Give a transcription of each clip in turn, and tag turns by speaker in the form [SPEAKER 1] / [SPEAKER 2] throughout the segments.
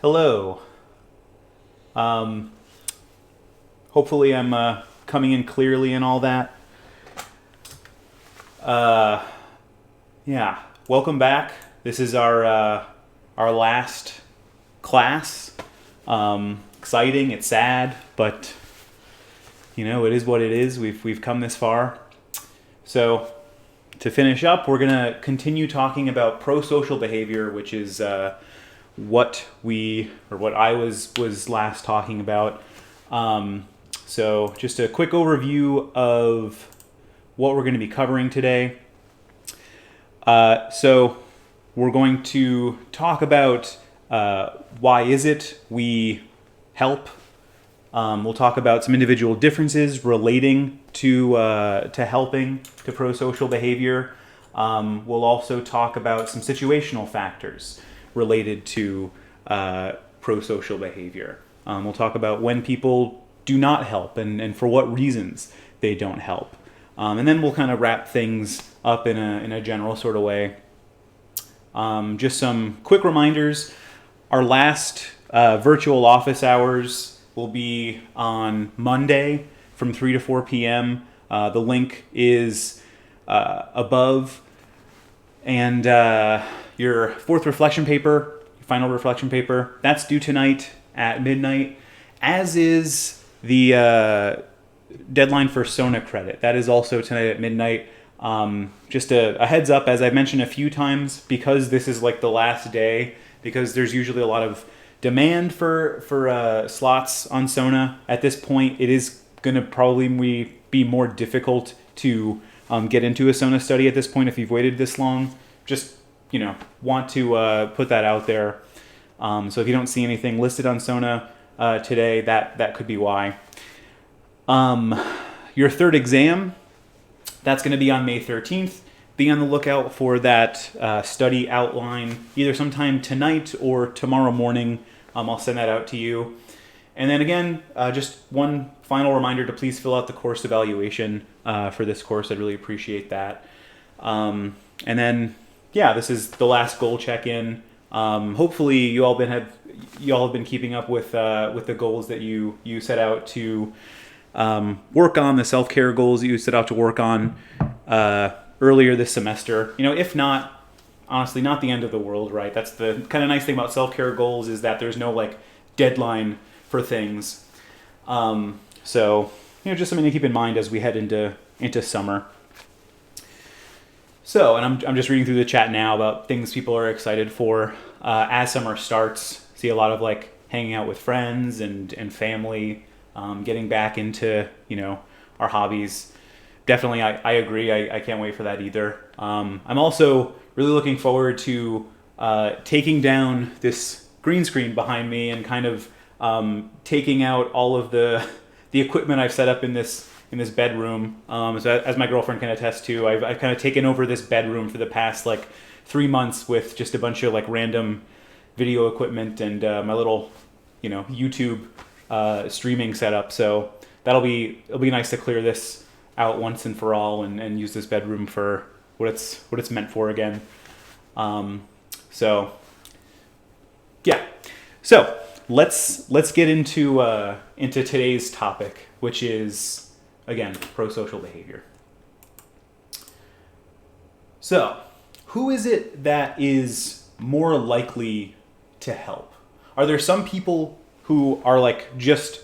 [SPEAKER 1] Hello. Um, Hopefully I'm coming in clearly and all that. Uh, yeah, welcome back. This is our last class. Exciting. It's sad, but you know it is what it is. We've come this far. So to finish up, we're gonna continue talking about prosocial behavior, which is what I was last talking about. So just a quick overview of what we're going to be covering today. So we're going to talk about why is it we help. We'll talk about some individual differences relating to helping, to prosocial behavior. We'll also talk about some situational factors related to prosocial behavior. We'll talk about when people do not help and for what reasons they don't help. And then we'll kind of wrap things up in a general sort of way. Just some quick reminders. Our last virtual office hours will be on Monday from 3 to 4 p.m. The link is above. And your fourth reflection paper, final reflection paper, that's due tonight at midnight, as is the deadline for SONA credit. That is also tonight at midnight. Just a heads up, as I've mentioned a few times, because this is like the last day, because there's usually a lot of demand for slots on SONA. At this point, it is going to probably be more difficult to get into a SONA study at this point if you've waited this long. Just, want to put that out there. So if you don't see anything listed on SONA today, that could be why. Your third exam, that's going to be on May 13th. Be on the lookout for that study outline either sometime tonight or tomorrow morning. I'll send that out to you. And then again, just one final reminder to please fill out the course evaluation for this course. I'd really appreciate that. And then, this is the last goal check-in. Hopefully you all have been keeping up with the goals that you set out to work on, the self-care goals that you set out to work on earlier this semester. If not, honestly, not the end of the world, right? That's the kind of nice thing about self-care goals, is that there's no deadline for things. So just something to keep in mind as we head into summer. So, and I'm just reading through the chat now about things people are excited for as summer starts. See a lot of hanging out with friends and family, getting back into our hobbies. Definitely, I agree. I can't wait for that either. I'm also really looking forward to taking down this green screen behind me and kind of taking out all of the equipment I've set up in this bedroom. So as my girlfriend can attest to, I've kind of taken over this bedroom for the past 3 months with just a bunch of random video equipment and my little YouTube streaming setup. So it'll be nice to clear this out once and for all and use this bedroom for what it's meant for again. So let's get into today's topic, which is, again, prosocial behavior. So, who is it that is more likely to help? Are there some people who are just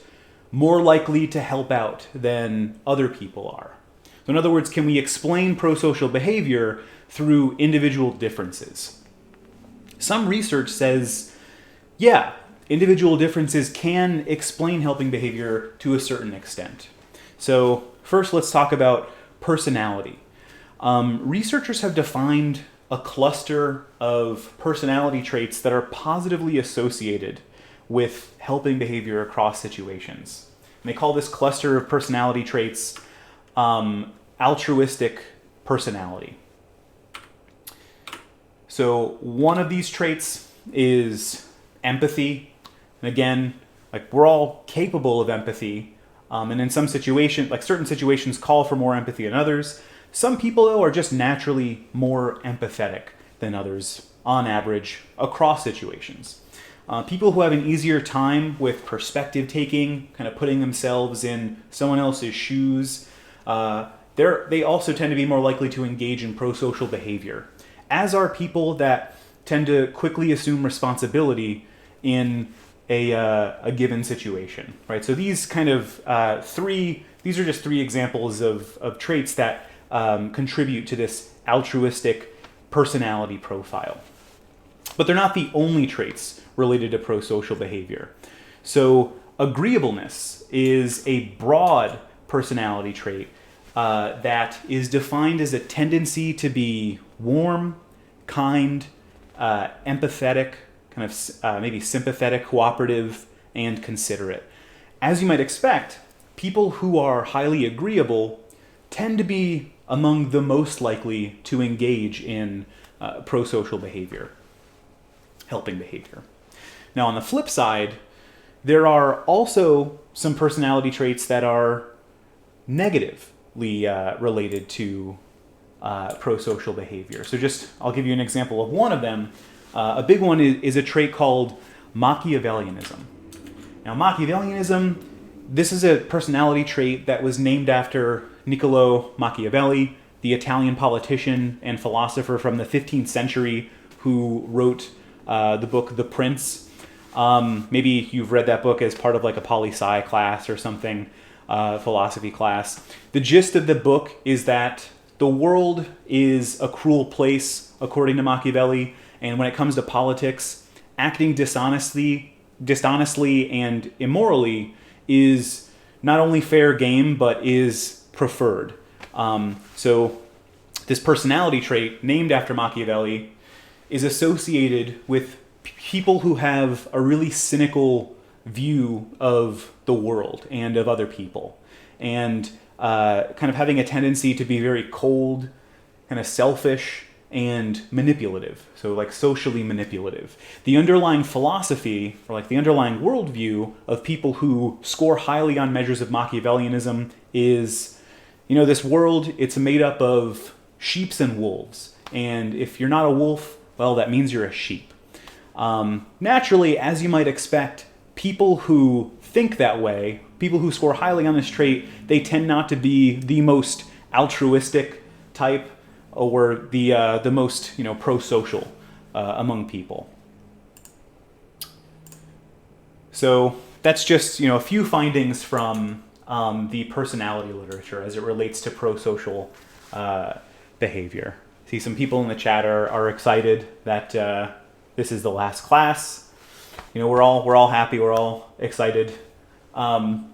[SPEAKER 1] more likely to help out than other people are? So in other words, can we explain prosocial behavior through individual differences? Some research says, individual differences can explain helping behavior to a certain extent. So first, let's talk about personality. Researchers have defined a cluster of personality traits that are positively associated with helping behavior across situations. And they call this cluster of personality traits altruistic personality. So one of these traits is empathy. And again, we're all capable of empathy. And in some situations, certain situations call for more empathy than others. Some people, though, are just naturally more empathetic than others on average across situations. People who have an easier time with perspective taking, kind of putting themselves in someone else's shoes, they also tend to be more likely to engage in prosocial behavior, as are people that tend to quickly assume responsibility in a given situation, right? So these kind of these are just three examples of traits that contribute to this altruistic personality profile. But they're not the only traits related to prosocial behavior. So agreeableness is a broad personality trait that is defined as a tendency to be warm, kind, empathetic, kind of maybe sympathetic, cooperative, and considerate. As you might expect, people who are highly agreeable tend to be among the most likely to engage in prosocial behavior, helping behavior. Now, on the flip side, there are also some personality traits that are negatively related to prosocial behavior. So I'll give you an example of one of them. A big one is a trait called Machiavellianism. Now, Machiavellianism, this is a personality trait that was named after Niccolo Machiavelli, the Italian politician and philosopher from the 15th century who wrote the book The Prince. Maybe you've read that book as part of like a poli-sci class or something, philosophy class. The gist of the book is that the world is a cruel place, according to Machiavelli, and when it comes to politics, acting dishonestly and immorally is not only fair game, but is preferred. So this personality trait, named after Machiavelli, is associated with people who have a really cynical view of the world and of other people, and kind of having a tendency to be very cold, kind of selfish, and manipulative. So like socially manipulative. The underlying philosophy, or like the underlying worldview of people who score highly on measures of Machiavellianism is, this world, it's made up of sheeps and wolves. And if you're not a wolf, well, that means you're a sheep. Naturally, as you might expect, people who think that way, people who score highly on this trait, they tend not to be the most altruistic type or the most prosocial among people. So that's just a few findings from the personality literature as it relates to prosocial behavior. See, some people in the chat are excited that this is the last class. We're all happy. We're all excited. So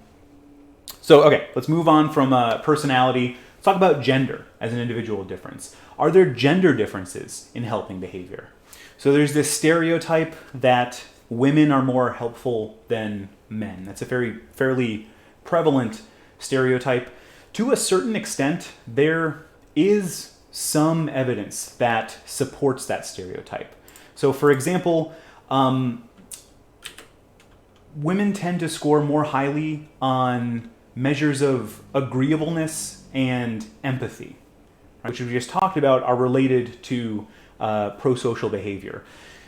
[SPEAKER 1] okay, let's move on from personality. Let's talk about gender as an individual difference. Are there gender differences in helping behavior? So there's this stereotype that women are more helpful than men. That's a fairly prevalent stereotype. To a certain extent, there is some evidence that supports that stereotype. So for example, women tend to score more highly on measures of agreeableness and empathy, which we just talked about are related to prosocial behavior.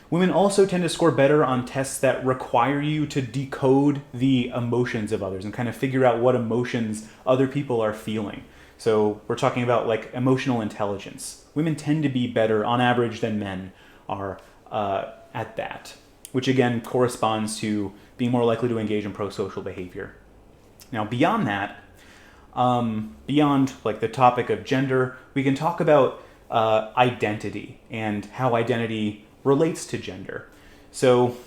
[SPEAKER 1] Women also tend to score better on tests that require you to decode the emotions of others and kind of figure out what emotions other people are feeling. So we're talking about like emotional intelligence. Women tend to be better on average than men are at that, which again corresponds to being more likely to engage in prosocial behavior. Now beyond that, beyond like the topic of gender, we can talk about identity and how identity relates to gender. So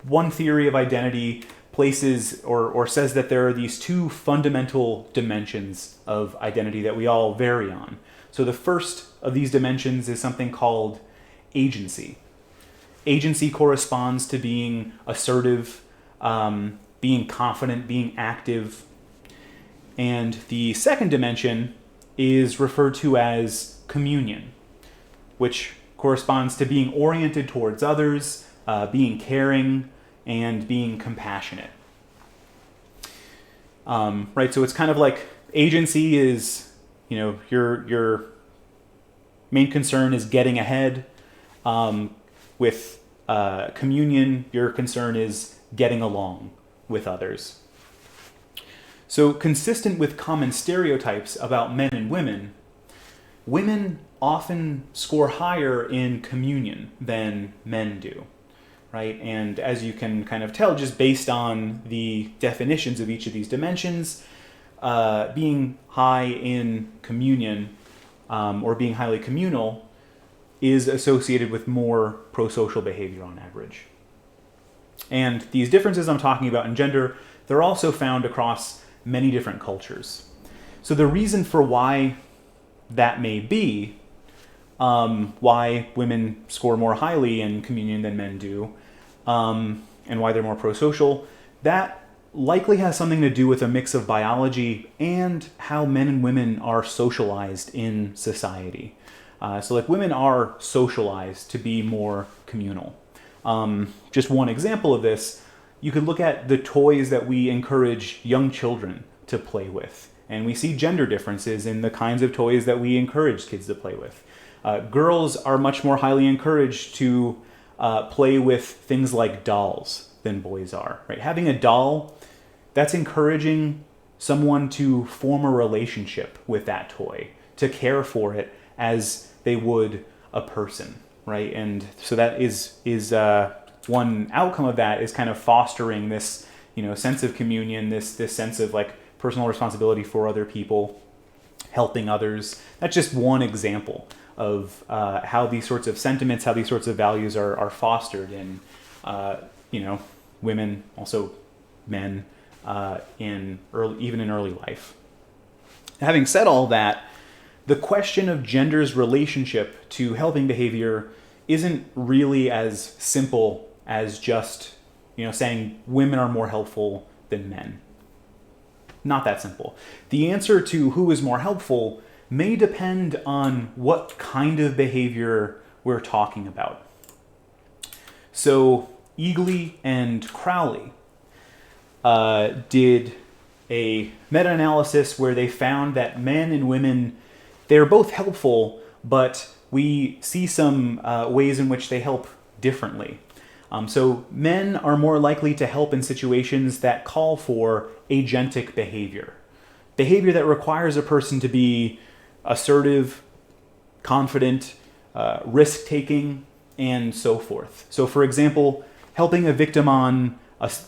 [SPEAKER 1] one theory of identity places or says that there are these two fundamental dimensions of identity that we all vary on. So the first of these dimensions is something called agency. Agency corresponds to being assertive, being confident, being active. And the second dimension is referred to as communion, which corresponds to being oriented towards others, being caring, and being compassionate. Right, so it's kind of like agency is, your main concern is getting ahead, with communion, your concern is getting along with others. So consistent with common stereotypes about men and women often score higher in communion than men do, right? And as you can kind of tell, just based on the definitions of each of these dimensions, being high in communion or being highly communal is associated with more prosocial behavior on average. And these differences I'm talking about in gender, they're also found across many different cultures. So the reason for why that may be, why women score more highly in communion than men do, and why they're more prosocial, that likely has something to do with a mix of biology and how men and women are socialized in society. So like women are socialized to be more communal. Just one example of this, you could look at the toys that we encourage young children to play with. And we see gender differences in the kinds of toys that we encourage kids to play with. Girls are much more highly encouraged to play with things like dolls than boys are, right? Having a doll, that's encouraging someone to form a relationship with that toy, to care for it as they would a person, right? And so that is one outcome of that is kind of fostering this, sense of communion, this sense of like personal responsibility for other people, helping others. That's just one example of how these sorts of sentiments, how these sorts of values are fostered in, women, also men, even in early life. Having said all that, the question of gender's relationship to helping behavior isn't really as simple as just, saying women are more helpful than men. Not that simple. The answer to who is more helpful may depend on what kind of behavior we're talking about. So Eagley and Crowley did a meta-analysis where they found that men and women, they're both helpful, but we see some ways in which they help differently. So men are more likely to help in situations that call for agentic behavior. Behavior that requires a person to be assertive, confident, risk-taking, and so forth. So for example, helping a victim on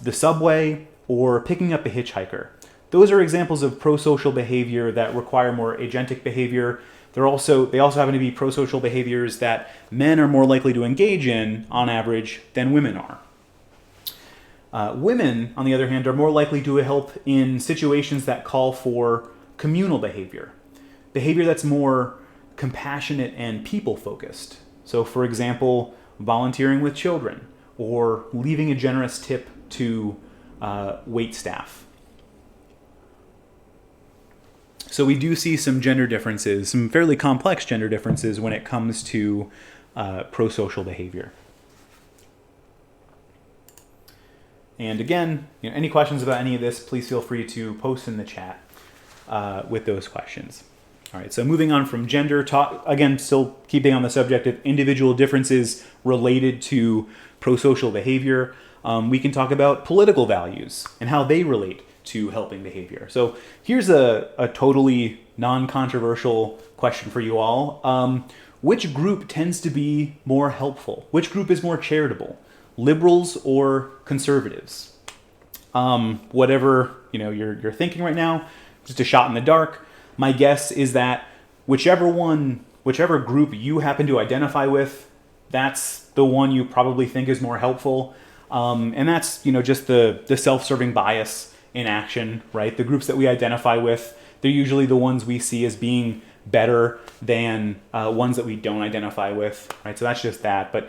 [SPEAKER 1] the subway or picking up a hitchhiker. Those are examples of prosocial behavior that require more agentic behavior. They also happen to be prosocial behaviors that men are more likely to engage in, on average, than women are. Women, on the other hand, are more likely to help in situations that call for communal behavior. Behavior that's more compassionate and people-focused. So, for example, volunteering with children or leaving a generous tip to wait staff. So we do see some gender differences, some fairly complex gender differences when it comes to prosocial behavior. And again, any questions about any of this, please feel free to post in the chat with those questions. All right, so moving on from gender, again, still keeping on the subject of individual differences related to prosocial behavior, we can talk about political values and how they relate to helping behavior. So here's a totally non-controversial question for you all. Which group tends to be more helpful? Which group is more charitable? Liberals or conservatives? Whatever you're thinking right now, just a shot in the dark. My guess is that whichever group you happen to identify with, that's the one you probably think is more helpful. And that's just the self-serving bias in action, right? The groups that we identify with, they're usually the ones we see as being better than ones that we don't identify with, right? So that's just that. But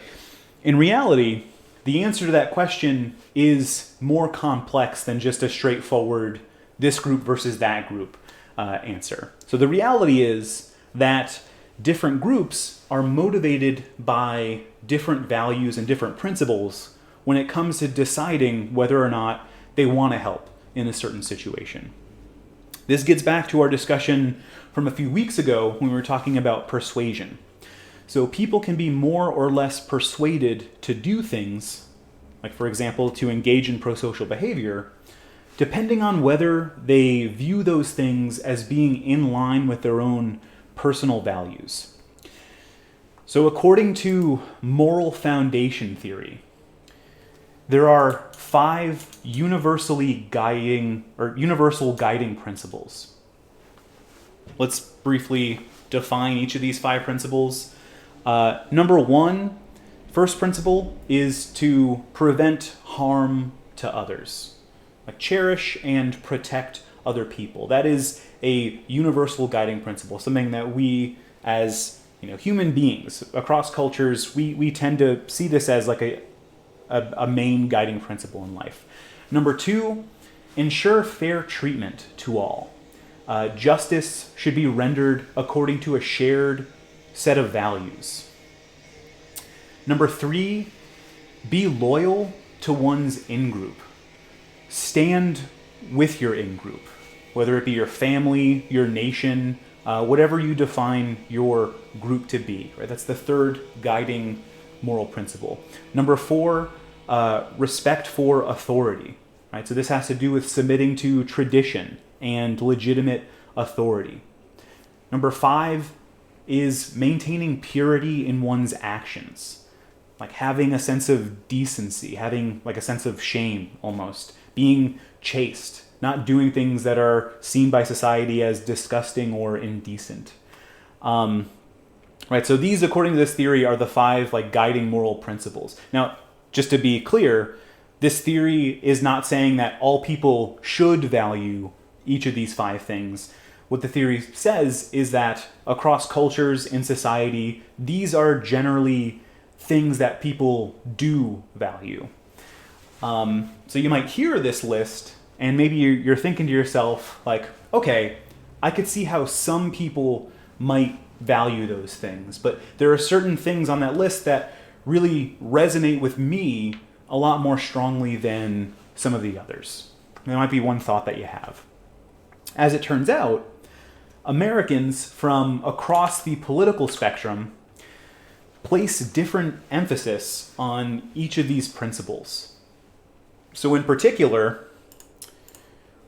[SPEAKER 1] in reality, the answer to that question is more complex than just a straightforward this group versus that group answer. So the reality is that different groups are motivated by different values and different principles when it comes to deciding whether or not they want to help in a certain situation. This gets back to our discussion from a few weeks ago when we were talking about persuasion. So people can be more or less persuaded to do things, like for example, to engage in prosocial behavior, depending on whether they view those things as being in line with their own personal values. So according to moral foundation theory, there are 5 universal guiding principles. Let's briefly define each of these 5 principles. Number 1, first principle is to prevent harm to others. Like cherish and protect other people. That is a universal guiding principle, something that we as human beings across cultures, we tend to see this as like a main guiding principle in life. Number 2, ensure fair treatment to all. Justice should be rendered according to a shared set of values. Number 3, be loyal to one's in-group. Stand with your in-group, whether it be your family, your nation, whatever you define your group to be. Right? That's the third guiding moral principle. Number 4, respect for authority. Right? So this has to do with submitting to tradition and legitimate authority. Number 5 is maintaining purity in one's actions, like having a sense of decency, having like a sense of shame almost, being chaste, not doing things that are seen by society as disgusting or indecent. Right, so these, according to this theory, are the 5 like guiding moral principles. Now, just to be clear, this theory is not saying that all people should value each of these 5 things. What the theory says is that across cultures in society, these are generally things that people do value. So you might hear this list, and maybe you're thinking to yourself, like, okay, I could see how some people might value those things, but there are certain things on that list that really resonate with me a lot more strongly than some of the others. There might be one thought that you have. As it turns out, Americans from across the political spectrum place different emphasis on each of these principles. So in particular,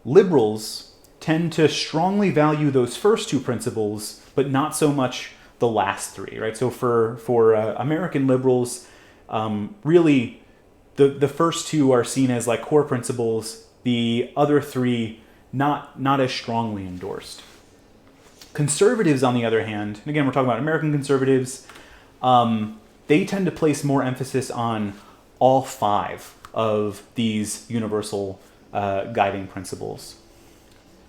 [SPEAKER 1] liberals tend to strongly value those first 2 principles, but not so much the last 3, right? So for American liberals, really the first 2 are seen as like core principles, the other 3 not as strongly endorsed. Conservatives, on the other hand, and again we're talking about American conservatives, they tend to place more emphasis on all 5 of these universal guiding principles.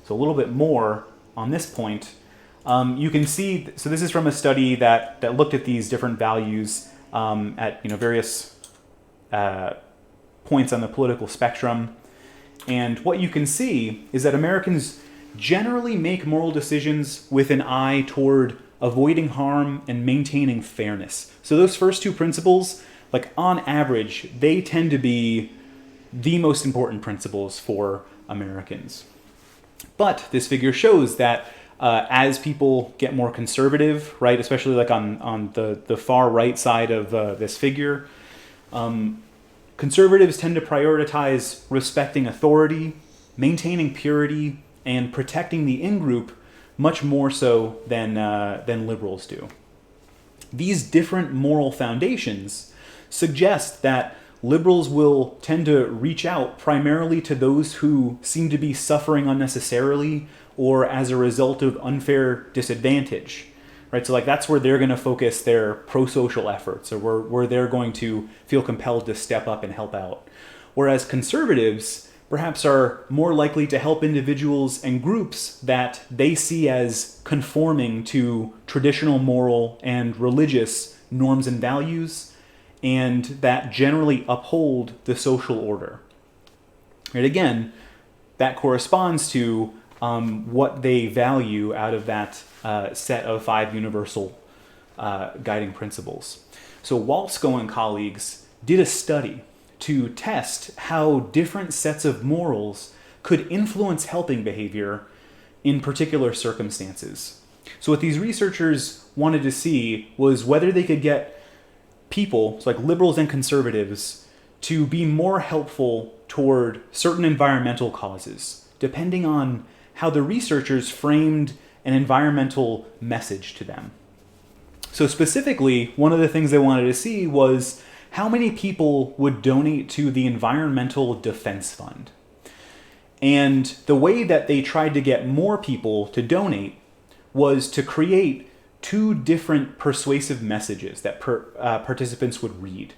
[SPEAKER 1] So a little bit more on this point. You can see, so this is from a study that looked at these different values at various points on the political spectrum. And what you can see is that Americans generally make moral decisions with an eye toward avoiding harm and maintaining fairness. So those first 2 principles, like on average, they tend to be the most important principles for Americans. But this figure shows that as people get more conservative, right, especially like on the far right side of this figure, conservatives tend to prioritize respecting authority, maintaining purity, and protecting the in-group much more so than liberals do. These different moral foundations suggest that liberals will tend to reach out primarily to those who seem to be suffering unnecessarily or as a result of unfair disadvantage, right? So like that's where they're going to focus their prosocial efforts, or where they're going to feel compelled to step up and help out. Whereas conservatives perhaps are more likely to help individuals and groups that they see as conforming to traditional moral and religious norms and values, and that generally uphold the social order. And again, that corresponds to what they value out of that set of 5 universal guiding principles. So Walsko and colleagues did a study to test how different sets of morals could influence helping behavior in particular circumstances. So what these researchers wanted to see was whether they could get people, so like liberals and conservatives, to be more helpful toward certain environmental causes, depending on how the researchers framed an environmental message to them. So specifically, one of the things they wanted to see was how many people would donate to the Environmental Defense Fund. And the way that they tried to get more people to donate was to create two different persuasive messages that participants would read.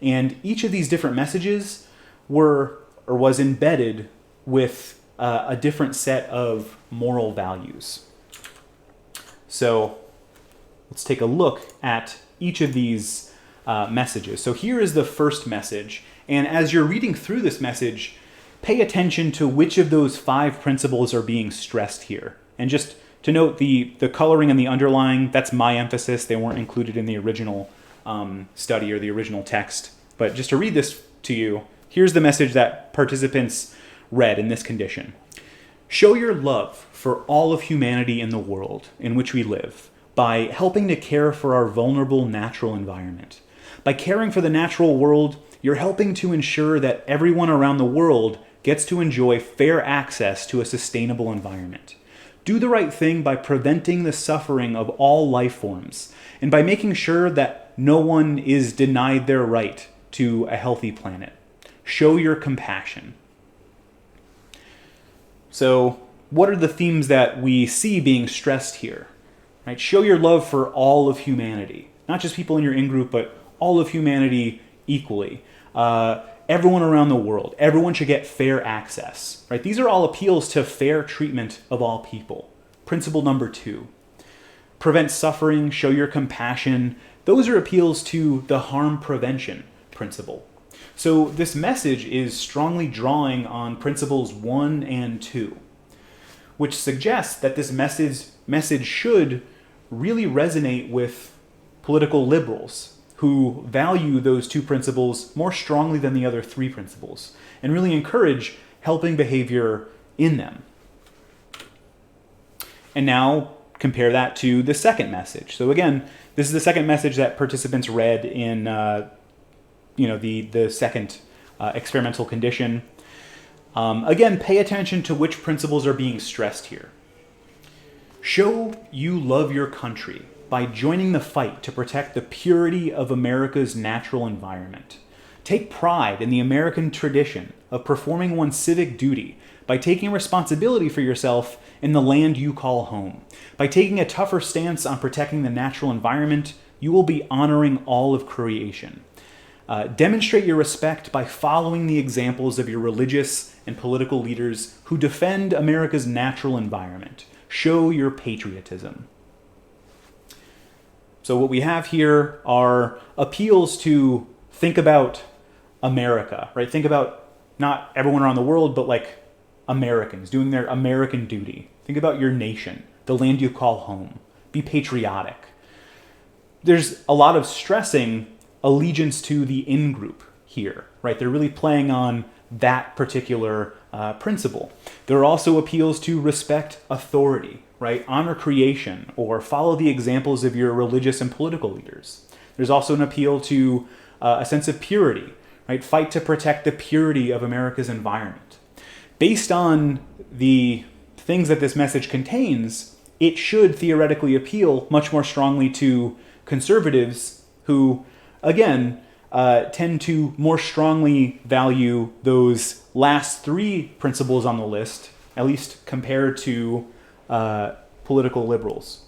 [SPEAKER 1] And each of these different messages was embedded with a different set of moral values. So let's take a look at each of these messages. So here is the first message. And as you're reading through this message, pay attention to which of those 5 principles are being stressed here. And just to note, the coloring and the underlying, that's my emphasis. They weren't included in the original study or the original text. But just to read this to you, here's the message that participants read in this condition. Show your love for all of humanity in the world in which we live by helping to care for our vulnerable natural environment. By caring for the natural world, you're helping to ensure that everyone around the world gets to enjoy fair access to a sustainable environment. Do the right thing by preventing the suffering of all life forms and by making sure that no one is denied their right to a healthy planet. Show your compassion. So, what are the themes that we see being stressed here? Right? Show your love for all of humanity. Not just people in your in-group, but all of humanity equally. Everyone around the world. Everyone should get fair access. Right? These are all appeals to fair treatment of all people. Principle number 2. Prevent suffering, show your compassion. Those are appeals to the harm prevention principle. So this message is strongly drawing on principles 1 and 2, which suggests that this message should really resonate with political liberals who value those 2 principles more strongly than the other 3 principles and really encourage helping behavior in them. And now compare that to the second message. So again, this is the second message that participants read in the second experimental condition. Again, pay attention to which principles are being stressed here. Show you love your country by joining the fight to protect the purity of America's natural environment. Take pride in the American tradition of performing one's civic duty by taking responsibility for yourself in the land you call home. By taking a tougher stance on protecting the natural environment, you will be honoring all of creation. Demonstrate your respect by following the examples of your religious and political leaders who defend America's natural environment. Show your patriotism. So what we have here are appeals to think about America, right? Think about not everyone around the world, but like Americans doing their American duty. Think about your nation, the land you call home. Be patriotic. There's a lot of stressing allegiance to the in-group here, right? They're really playing on that particular principle. There are also appeals to respect authority, right? Honor creation or follow the examples of your religious and political leaders. There's also an appeal to a sense of purity, right? Fight to protect the purity of America's environment. Based on the things that this message contains, it should theoretically appeal much more strongly to conservatives who, again, tend to more strongly value those last 3 principles on the list, at least compared to political liberals.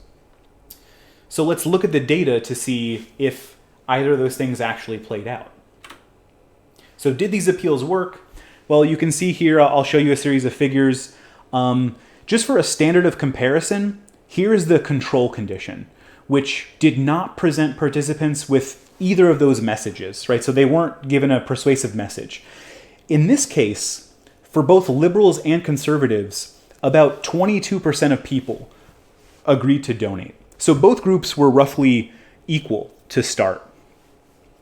[SPEAKER 1] So let's look at the data to see if either of those things actually played out. So did these appeals work? Well, you can see here, I'll show you a series of figures. Just for a standard of comparison, here is the control condition, which did not present participants with either of those messages, right? So they weren't given a persuasive message. In this case, for both liberals and conservatives, about 22% of people agreed to donate. So both groups were roughly equal to start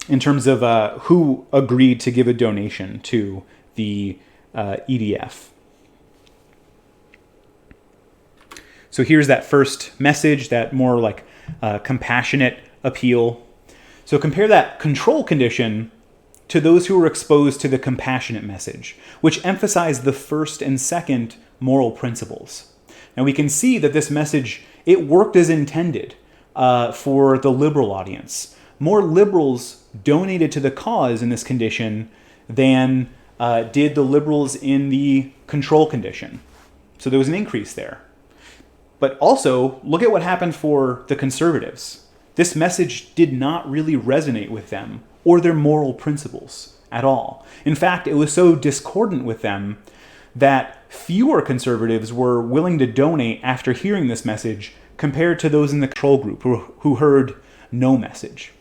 [SPEAKER 1] in terms of who agreed to give a donation to the EDF. So here's that first message, that more like compassionate appeal. So compare that control condition to those who were exposed to the compassionate message, which emphasized the first and second moral principles. Now we can see that this message, it worked as intended for the liberal audience. More liberals donated to the cause in this condition than did the liberals in the control condition. So there was an increase there. But also, look at what happened for the conservatives. This message did not really resonate with them or their moral principles at all. In fact, it was so discordant with them that fewer conservatives were willing to donate after hearing this message compared to those in the control group who heard no message.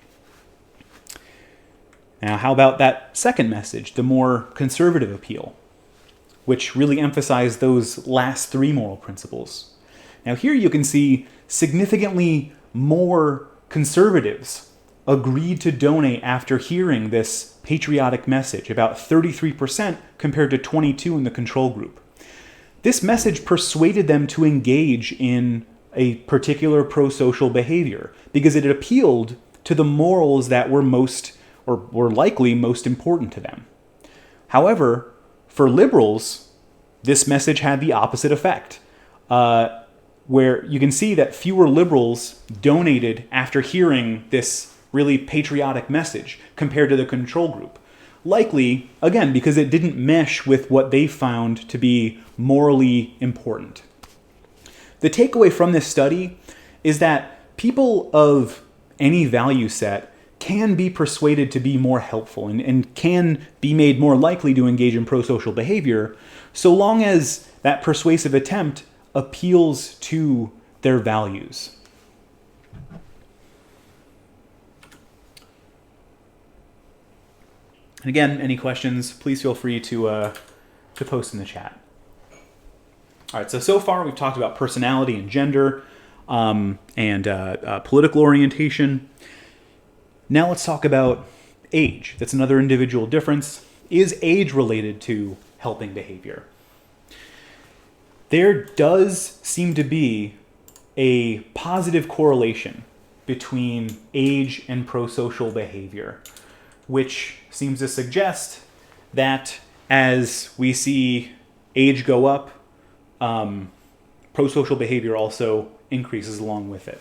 [SPEAKER 1] Now, how about that second message, the more conservative appeal, which really emphasized those last three moral principles? Now, here you can see significantly more conservatives agreed to donate after hearing this patriotic message, about 33% compared to 22% in the control group. This message persuaded them to engage in a particular pro-social behavior because it appealed to the morals that were most, or were likely most important to them. However, for liberals, this message had the opposite effect, where you can see that fewer liberals donated after hearing this really patriotic message compared to the control group. Likely, again, because it didn't mesh with what they found to be morally important. The takeaway from this study is that people of any value set can be persuaded to be more helpful and can be made more likely to engage in pro-social behavior, so long as that persuasive attempt appeals to their values. And again, any questions, please feel free to post in the chat. All right, so far we've talked about personality and gender and political orientation. Now let's talk about age. That's another individual difference. Is age related to helping behavior? There does seem to be a positive correlation between age and pro-social behavior, which seems to suggest that as we see age go up, pro-social behavior also increases along with it.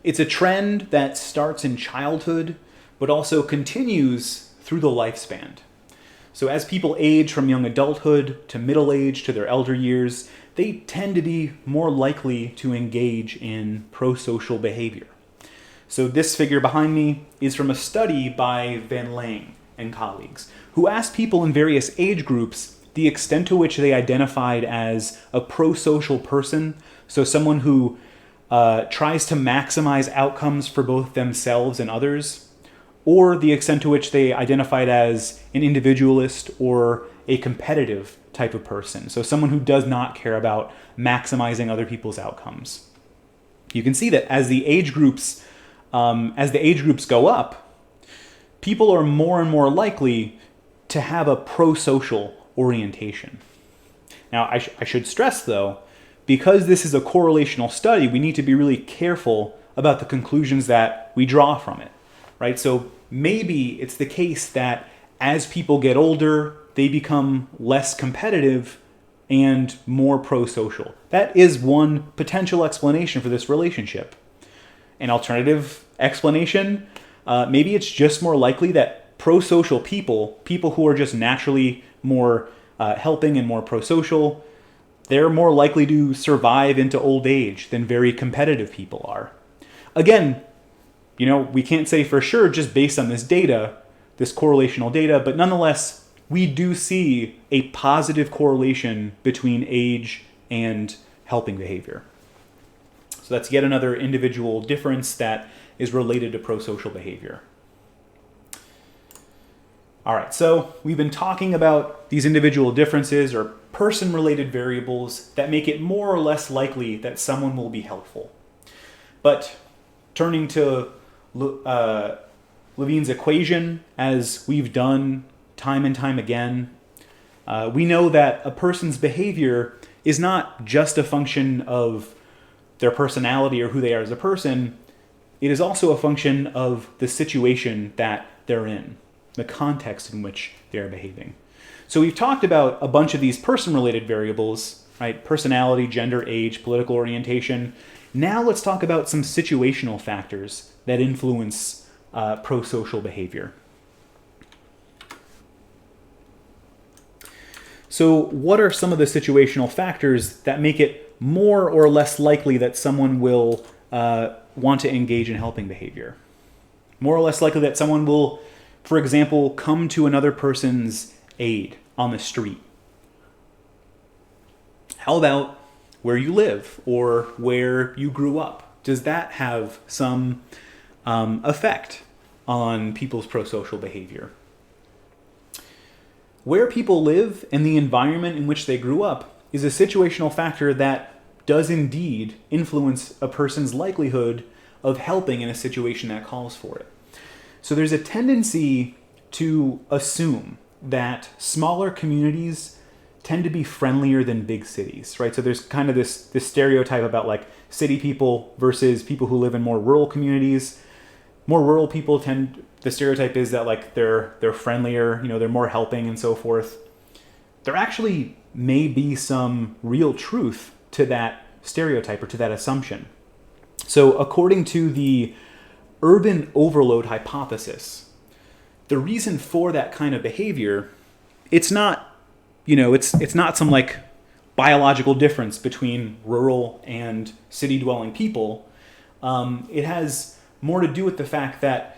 [SPEAKER 1] It's a trend that starts in childhood, but also continues through the lifespan. So as people age from young adulthood to middle age to their elder years, they tend to be more likely to engage in pro-social behavior. So this figure behind me is from a study by Van Lang and colleagues, who asked people in various age groups the extent to which they identified as a pro-social person, so someone who tries to maximize outcomes for both themselves and others, or the extent to which they identified as an individualist or a competitive type of person, so someone who does not care about maximizing other people's outcomes. You can see that as the age groups go up, people are more and more likely to have a pro-social orientation. Now, I should stress, though, because this is a correlational study, we need to be really careful about the conclusions that we draw from it, right? So maybe it's the case that as people get older, they become less competitive and more pro-social. That is one potential explanation for this relationship. An alternative explanation, maybe it's just more likely that pro-social people who are just naturally more helping and more pro-social, they're more likely to survive into old age than very competitive people are. Again, we can't say for sure just based on this data, this correlational data, but nonetheless, we do see a positive correlation between age and helping behavior. So that's yet another individual difference that is related to pro-social behavior. All right, so we've been talking about these individual differences or person-related variables that make it more or less likely that someone will be helpful. But turning to Levine's equation, as we've done time and time again, we know that a person's behavior is not just a function of their personality or who they are as a person. It is also a function of the situation that they're in, the context in which they are behaving. So we've talked about a bunch of these person-related variables, right? Personality, gender, age, political orientation. Now let's talk about some situational factors that influence prosocial behavior. So what are some of the situational factors that make it more or less likely that someone will want to engage in helping behavior? More or less likely that someone will, for example, come to another person's aid on the street. How about where you live or where you grew up? Does that have some effect on people's prosocial behavior? Where people live and the environment in which they grew up is a situational factor that does indeed influence a person's likelihood of helping in a situation that calls for it. So there's a tendency to assume that smaller communities tend to be friendlier than big cities, right? So there's kind of this stereotype about like city people versus people who live in more rural communities. More rural people the stereotype is that like they're friendlier, they're more helping and so forth. There actually may be some real truth to that stereotype or to that assumption. So according to the urban overload hypothesis, the reason for that kind of behavior, it's not, it's not some like biological difference between rural and city dwelling people. It has more to do with the fact that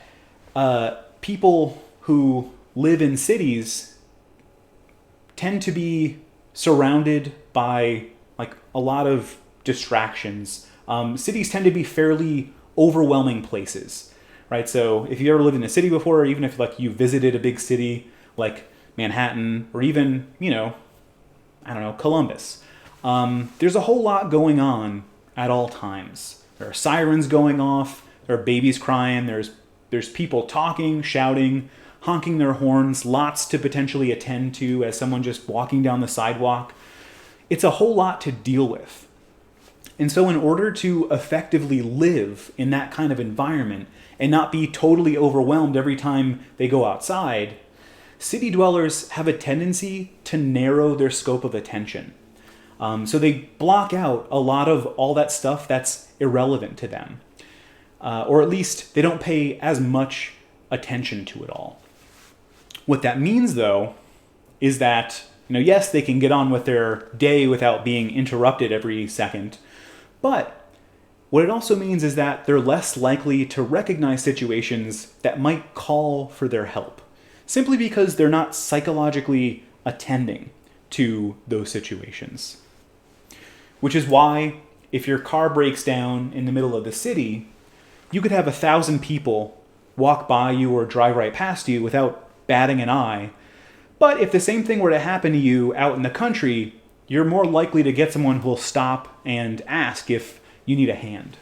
[SPEAKER 1] people who live in cities tend to be surrounded by like a lot of distractions. Cities tend to be fairly overwhelming places, right? So if you ever lived in a city before, or even if like you visited a big city like Manhattan, or even, Columbus, there's a whole lot going on at all times. There are sirens going off, there are babies crying, there's people talking, shouting, honking their horns, lots to potentially attend to as someone just walking down the sidewalk. It's a whole lot to deal with. And so in order to effectively live in that kind of environment and not be totally overwhelmed every time they go outside, city dwellers have a tendency to narrow their scope of attention. So they block out a lot of all that stuff that's irrelevant to them. Or at least they don't pay as much attention to it all. What that means, though, is that, yes, they can get on with their day without being interrupted every second, but what it also means is that they're less likely to recognize situations that might call for their help, simply because they're not psychologically attending to those situations. Which is why, if your car breaks down in the middle of the city, you could have 1,000 people walk by you or drive right past you without batting an eye. But if the same thing were to happen to you out in the country, you're more likely to get someone who will stop and ask if you need a hand.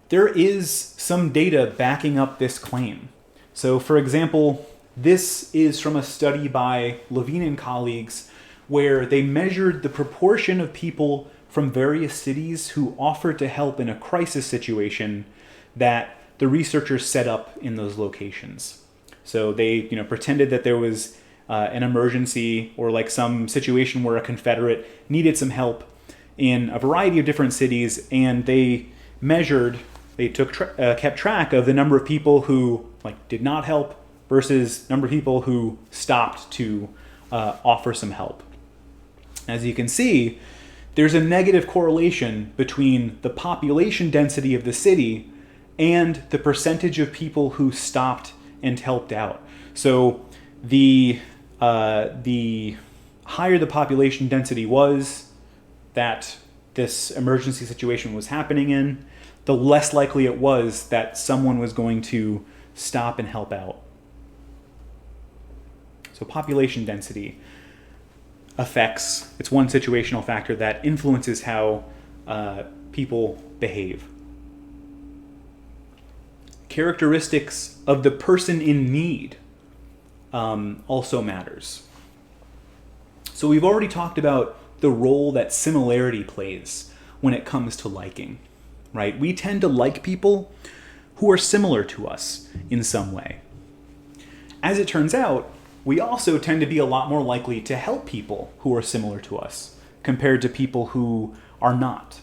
[SPEAKER 1] There is some data backing up this claim. So, for example, this is from a study by Levine and colleagues where they measured the proportion of people from various cities who offered to help in a crisis situation that the researchers set up in those locations. So they, pretended that there was an emergency or like some situation where a Confederate needed some help in a variety of different cities, and they kept track of the number of people who did not help versus number of people who stopped to offer some help. As you can see, there's a negative correlation between the population density of the city and the percentage of people who stopped and helped out. So the higher the population density was that this emergency situation was happening in, the less likely it was that someone was going to stop and help out. So population density it's one situational factor that influences how people behave. Characteristics of the person in need also matters. So we've already talked about the role that similarity plays when it comes to liking, right? We tend to like people who are similar to us in some way. As it turns out, we also tend to be a lot more likely to help people who are similar to us compared to people who are not.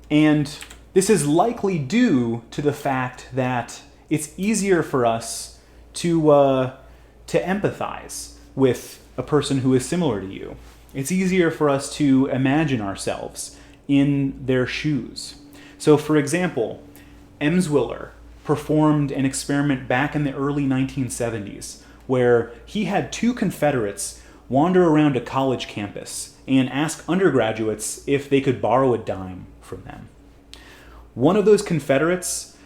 [SPEAKER 1] And this is likely due to the fact that it's easier for us to empathize with a person who is similar to you. It's easier for us to imagine ourselves in their shoes. So, for example, Emswiller performed an experiment back in the early 1970s where he had two Confederates wander around a college campus and ask undergraduates if they could borrow a dime from them. One of those Confederates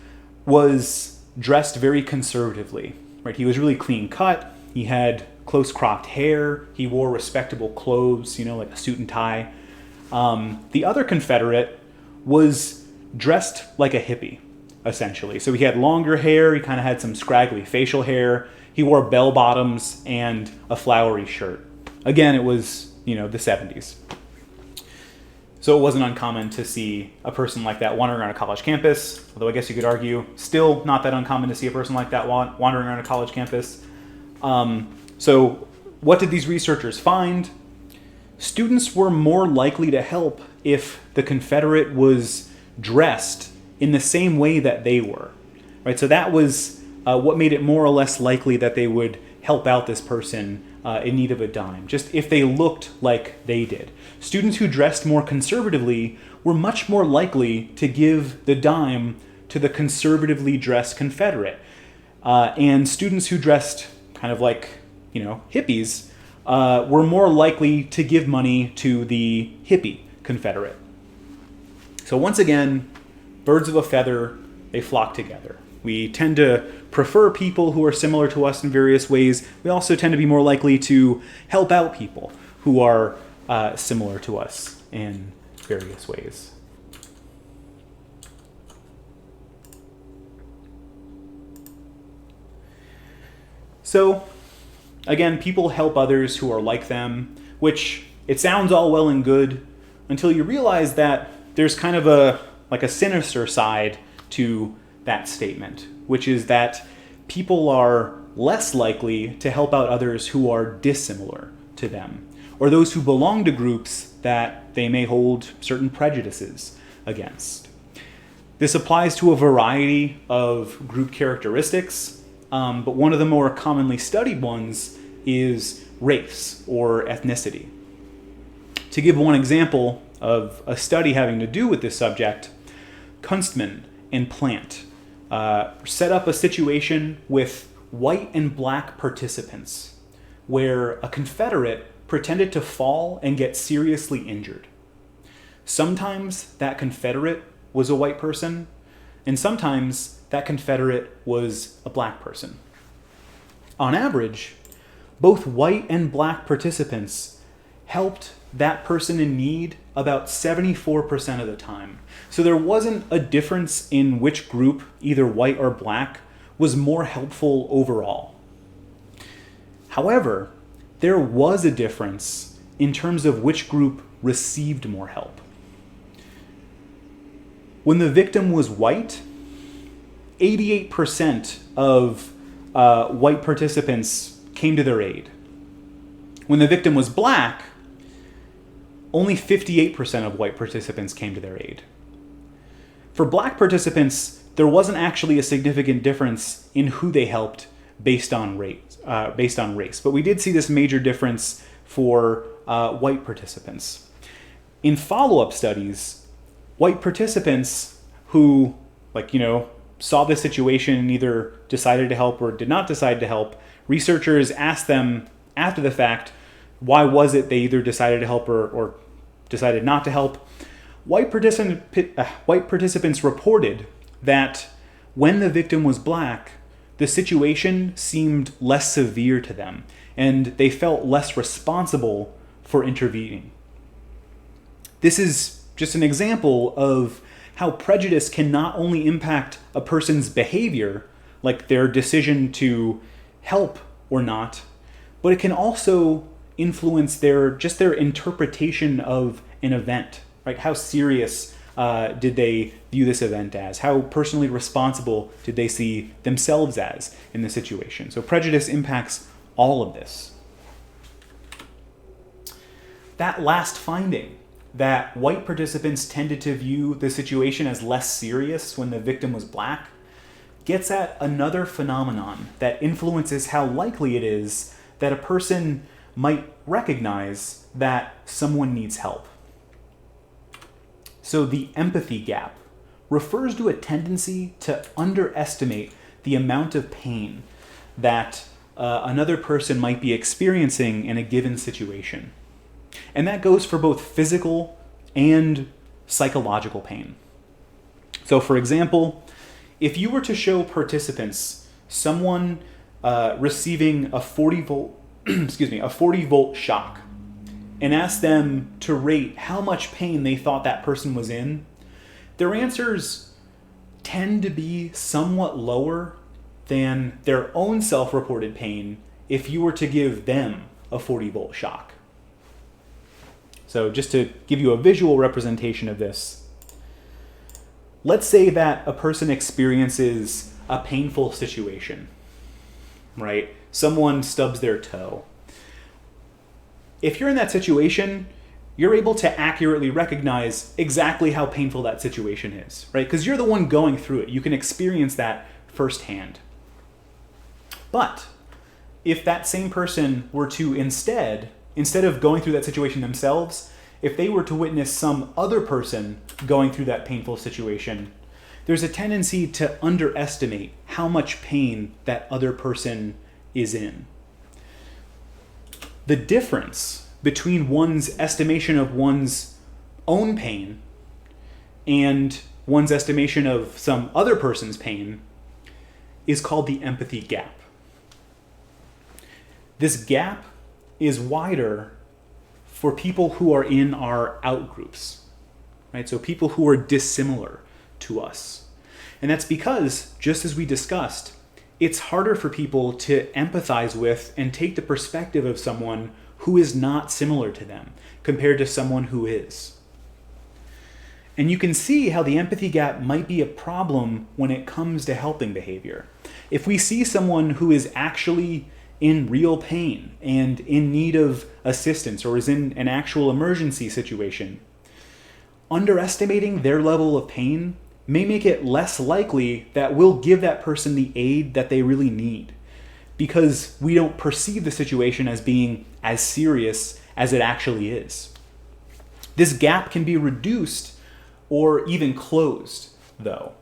[SPEAKER 1] was dressed very conservatively, right? He was really clean cut. He had close cropped hair. He wore respectable clothes, like a suit and tie. The other Confederate was dressed like a hippie, essentially. So he had longer hair. He kind of had some scraggly facial hair. He wore bell bottoms and a flowery shirt. Again, it was, the 70s. So it wasn't uncommon to see a person like that wandering around a college campus, although I guess you could argue still not that uncommon to see a person like that wandering around a college campus. So what did these researchers find? Students were more likely to help if the Confederate was dressed in the same way that they were, right? So that was what made it more or less likely that they would help out this person in need of a dime, just if they looked like they did. Students who dressed more conservatively were much more likely to give the dime to the conservatively dressed Confederate. And students who dressed kind of like, hippies, were more likely to give money to the hippie Confederate. So once again, birds of a feather, they flock together. We tend to prefer people who are similar to us in various ways. We also tend to be more likely to help out people who are similar to us in various ways. So, again, people help others who are like them, which it sounds all well and good until you realize that there's kind of a sinister side to that statement, which is that people are less likely to help out others who are dissimilar to them, or those who belong to groups that they may hold certain prejudices against. This applies to a variety of group characteristics, but one of the more commonly studied ones is race or ethnicity. To give one example of a study having to do with this subject, Kunstmann and Plant set up a situation with white and black participants where a Confederate pretended to fall and get seriously injured. Sometimes that Confederate was a white person, and sometimes that Confederate was a black person. On average, both white and black participants helped that person in need about 74% of the time. So there wasn't a difference in which group, either white or black, was more helpful overall. However, there was a difference in terms of which group received more help. When the victim was white, 88% of white participants came to their aid. When the victim was black, only 58% of white participants came to their aid. For black participants, there wasn't actually a significant difference in who they helped based on race. But we did see this major difference for white participants. In follow-up studies, white participants who, saw the situation and either decided to help or did not decide to help, researchers asked them after the fact, why was it they either decided to help or decided not to help? White participants reported that when the victim was black, the situation seemed less severe to them, and they felt less responsible for intervening. This is just an example of how prejudice can not only impact a person's behavior, like their decision to help or not, but it can also influence their interpretation of an event, right? How serious did they view this event as? How personally responsible did they see themselves as in the situation? So prejudice impacts all of this. That last finding, that white participants tended to view the situation as less serious when the victim was black, gets at another phenomenon that influences how likely it is that a person might recognize that someone needs help. So the empathy gap refers to a tendency to underestimate the amount of pain that another person might be experiencing in a given situation. And that goes for both physical and psychological pain. So for example, if you were to show participants someone receiving a 40 volt shock and ask them to rate how much pain they thought that person was in, their answers tend to be somewhat lower than their own self-reported pain if you were to give them a 40 volt shock. So just to give you a visual representation of this, let's say that a person experiences a painful situation, right? Someone stubs their toe. If you're in that situation, you're able to accurately recognize exactly how painful that situation is, right? Because you're the one going through it. You can experience that firsthand. But if that same person were to instead of going through that situation themselves, if they were to witness some other person going through that painful situation, there's a tendency to underestimate how much pain that other person is in. The difference between one's estimation of one's own pain and one's estimation of some other person's pain is called the empathy gap. This gap is wider for people who are in our outgroups, right? So people who are dissimilar to us. And that's because, just as we discussed, it's harder for people to empathize with and take the perspective of someone who is not similar to them compared to someone who is. And you can see how the empathy gap might be a problem when it comes to helping behavior. If we see someone who is actually in real pain and in need of assistance or is in an actual emergency situation, underestimating their level of pain may make it less likely that we'll give that person the aid that they really need, because we don't perceive the situation as being as serious as it actually is. This gap can be reduced or even closed, though.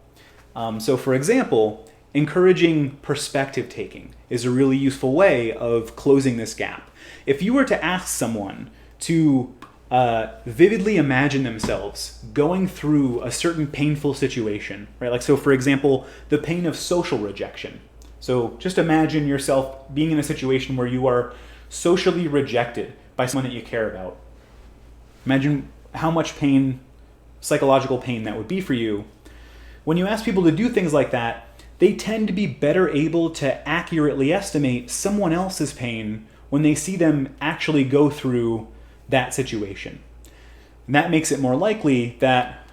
[SPEAKER 1] So for example, encouraging perspective taking is a really useful way of closing this gap. If you were to ask someone to vividly imagine themselves going through a certain painful situation, right? Like, so for example, the pain of social rejection. So just imagine yourself being in a situation where you are socially rejected by someone that you care about. Imagine how much pain, psychological pain, that would be for you. When you ask people to do things like that, they tend to be better able to accurately estimate someone else's pain when they see them actually go through that situation. And that makes it more likely that,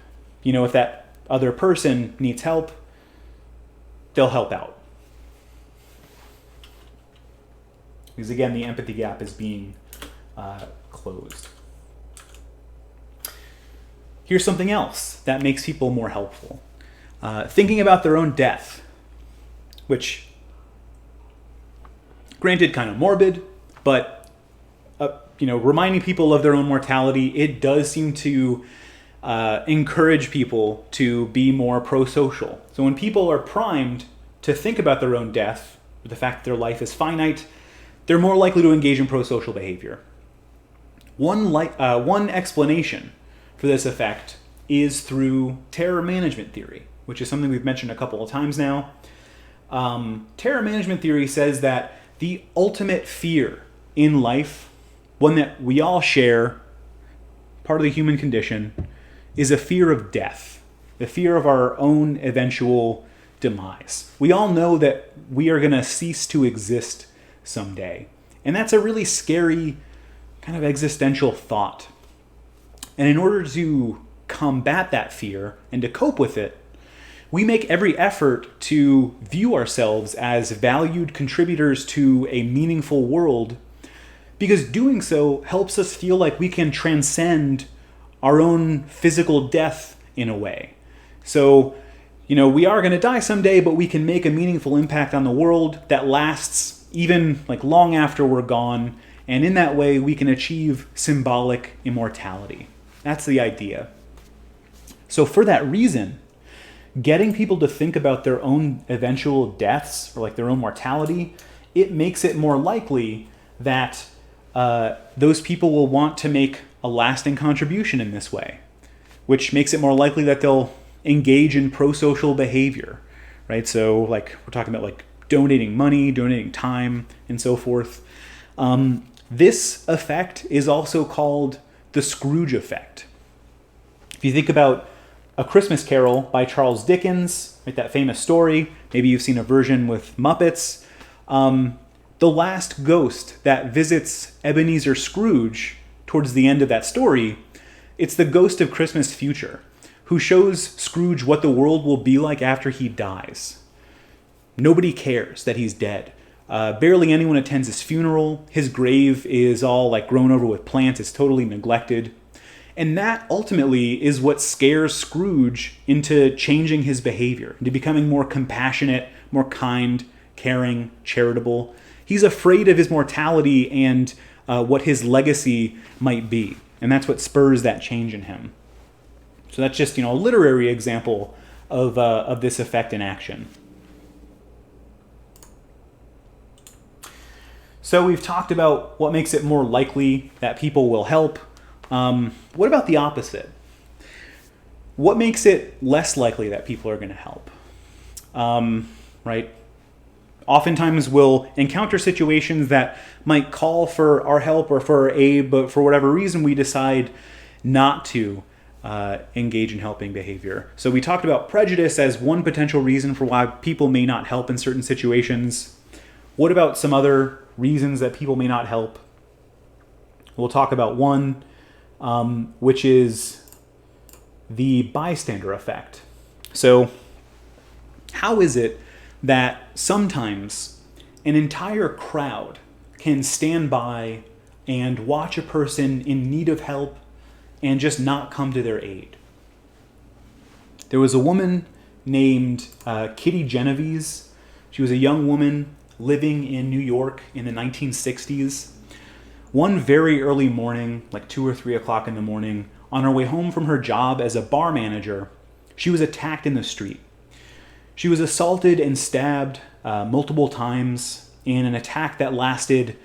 [SPEAKER 1] if that other person needs help, they'll help out. Because again, the empathy gap is being closed. Here's something else that makes people more helpful. Thinking about their own death, which, granted, kind of morbid, but reminding people of their own mortality, it does seem to encourage people to be more prosocial. So when people are primed to think about their own death, the fact that their life is finite, they're more likely to engage in prosocial behavior. One explanation for this effect is through terror management theory, which is something we've mentioned a couple of times now. Terror management theory says that the ultimate fear in life, one that we all share, part of the human condition, is a fear of death, the fear of our own eventual demise. We all know that we are going to cease to exist someday. And that's a really scary kind of existential thought. And in order to combat that fear and to cope with it, we make every effort to view ourselves as valued contributors to a meaningful world, because doing so helps us feel like we can transcend our own physical death in a way. So, we are going to die someday, but we can make a meaningful impact on the world that lasts even like long after we're gone. And in that way, we can achieve symbolic immortality. That's the idea. So for that reason, getting people to think about their own eventual deaths, or like their own mortality, it makes it more likely that those people will want to make a lasting contribution in this way, which makes it more likely that they'll engage in prosocial behavior, right? So like we're talking about like donating money, donating time, and so forth. This effect is also called the Scrooge effect. If you think about A Christmas Carol by Charles Dickens, right, that famous story, maybe you've seen a version with Muppets. The last ghost that visits Ebenezer Scrooge towards the end of that story, it's the ghost of Christmas Future, who shows Scrooge what the world will be like after he dies. Nobody cares that he's dead. Barely anyone attends his funeral. His grave is all like grown over with plants. It's totally neglected. And that ultimately is what scares Scrooge into changing his behavior, into becoming more compassionate, more kind, caring, charitable. He's afraid of his mortality and what his legacy might be. And that's what spurs that change in him. So that's just, a literary example of this effect in action. So we've talked about what makes it more likely that people will help. What about the opposite? What makes it less likely that people are going to help? Right? Oftentimes we'll encounter situations that might call for our help or for our aid, but for whatever reason we decide not to engage in helping behavior. So we talked about prejudice as one potential reason for why people may not help in certain situations. What about some other reasons that people may not help? We'll talk about one, which is the bystander effect. So how is it that sometimes an entire crowd can stand by and watch a person in need of help and just not come to their aid? There was a woman named Kitty Genovese. She was a young woman living in New York in the 1960s. One very early morning, like 2 or 3 o'clock in the morning, on her way home from her job as a bar manager, she was attacked in the street. She was assaulted and stabbed multiple times in an attack that lasted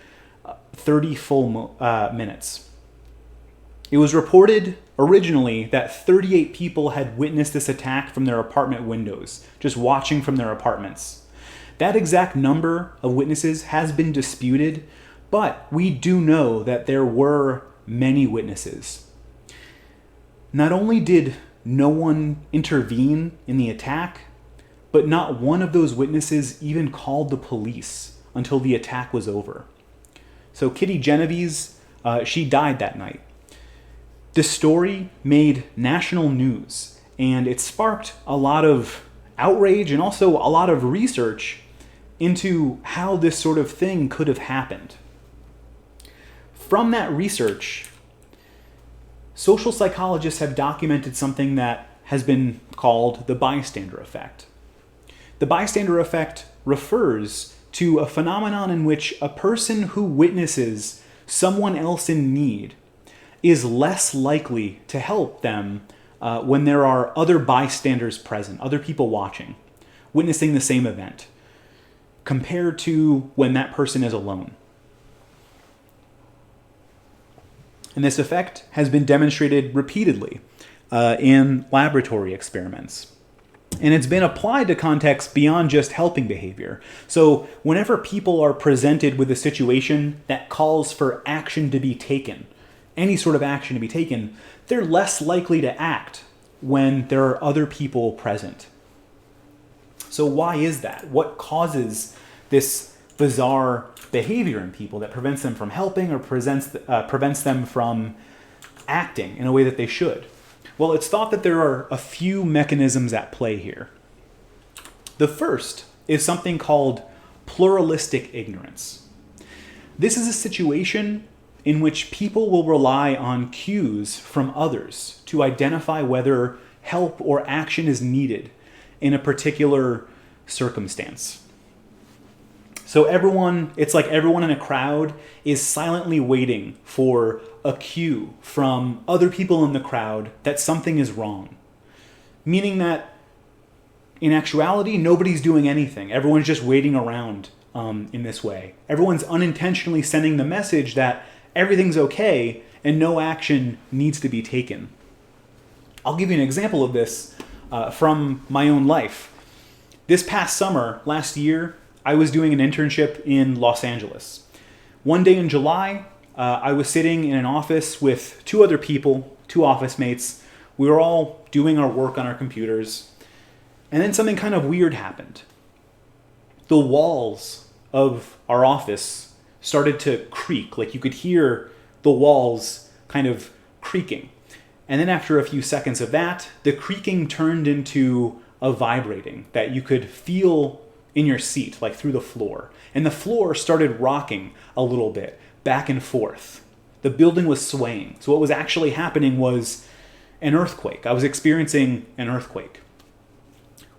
[SPEAKER 1] 30 full minutes. It was reported originally that 38 people had witnessed this attack from their apartment windows, just watching from their apartments. That exact number of witnesses has been disputed, but we do know that there were many witnesses. Not only did no one intervene in the attack, but not one of those witnesses even called the police until the attack was over. So Kitty Genovese, she died that night. This story made national news, and it sparked a lot of outrage and also a lot of research into how this sort of thing could have happened. From that research, social psychologists have documented something that has been called the bystander effect. The bystander effect refers to a phenomenon in which a person who witnesses someone else in need is less likely to help them when there are other bystanders present, other people watching, witnessing the same event, compared to when that person is alone. And this effect has been demonstrated repeatedly in laboratory experiments. And it's been applied to contexts beyond just helping behavior. So whenever people are presented with a situation that calls for action to be taken, any sort of action to be taken, they're less likely to act when there are other people present. So why is that? What causes this bizarre behavior in people that prevents them from helping or prevents them from acting in a way that they should? Well, it's thought that there are a few mechanisms at play here. The first is something called pluralistic ignorance. This is a situation in which people will rely on cues from others to identify whether help or action is needed in a particular circumstance. So it's like everyone in a crowd is silently waiting for a cue from other people in the crowd that something is wrong. Meaning that in actuality, nobody's doing anything. Everyone's just waiting around in this way. Everyone's unintentionally sending the message that everything's okay and no action needs to be taken. I'll give you an example of this from my own life. This past summer, last year, I was doing an internship in Los Angeles. One day in July, I was sitting in an office with two other people, two office mates. We were all doing our work on our computers. And then something kind of weird happened. The walls of our office started to creak. Like you could hear the walls kind of creaking. And then after a few seconds of that, the creaking turned into a vibrating that you could feel in your seat, like through the floor. And the floor started rocking a little bit, back and forth. The building was swaying. So what was actually happening was an earthquake. I was experiencing an earthquake.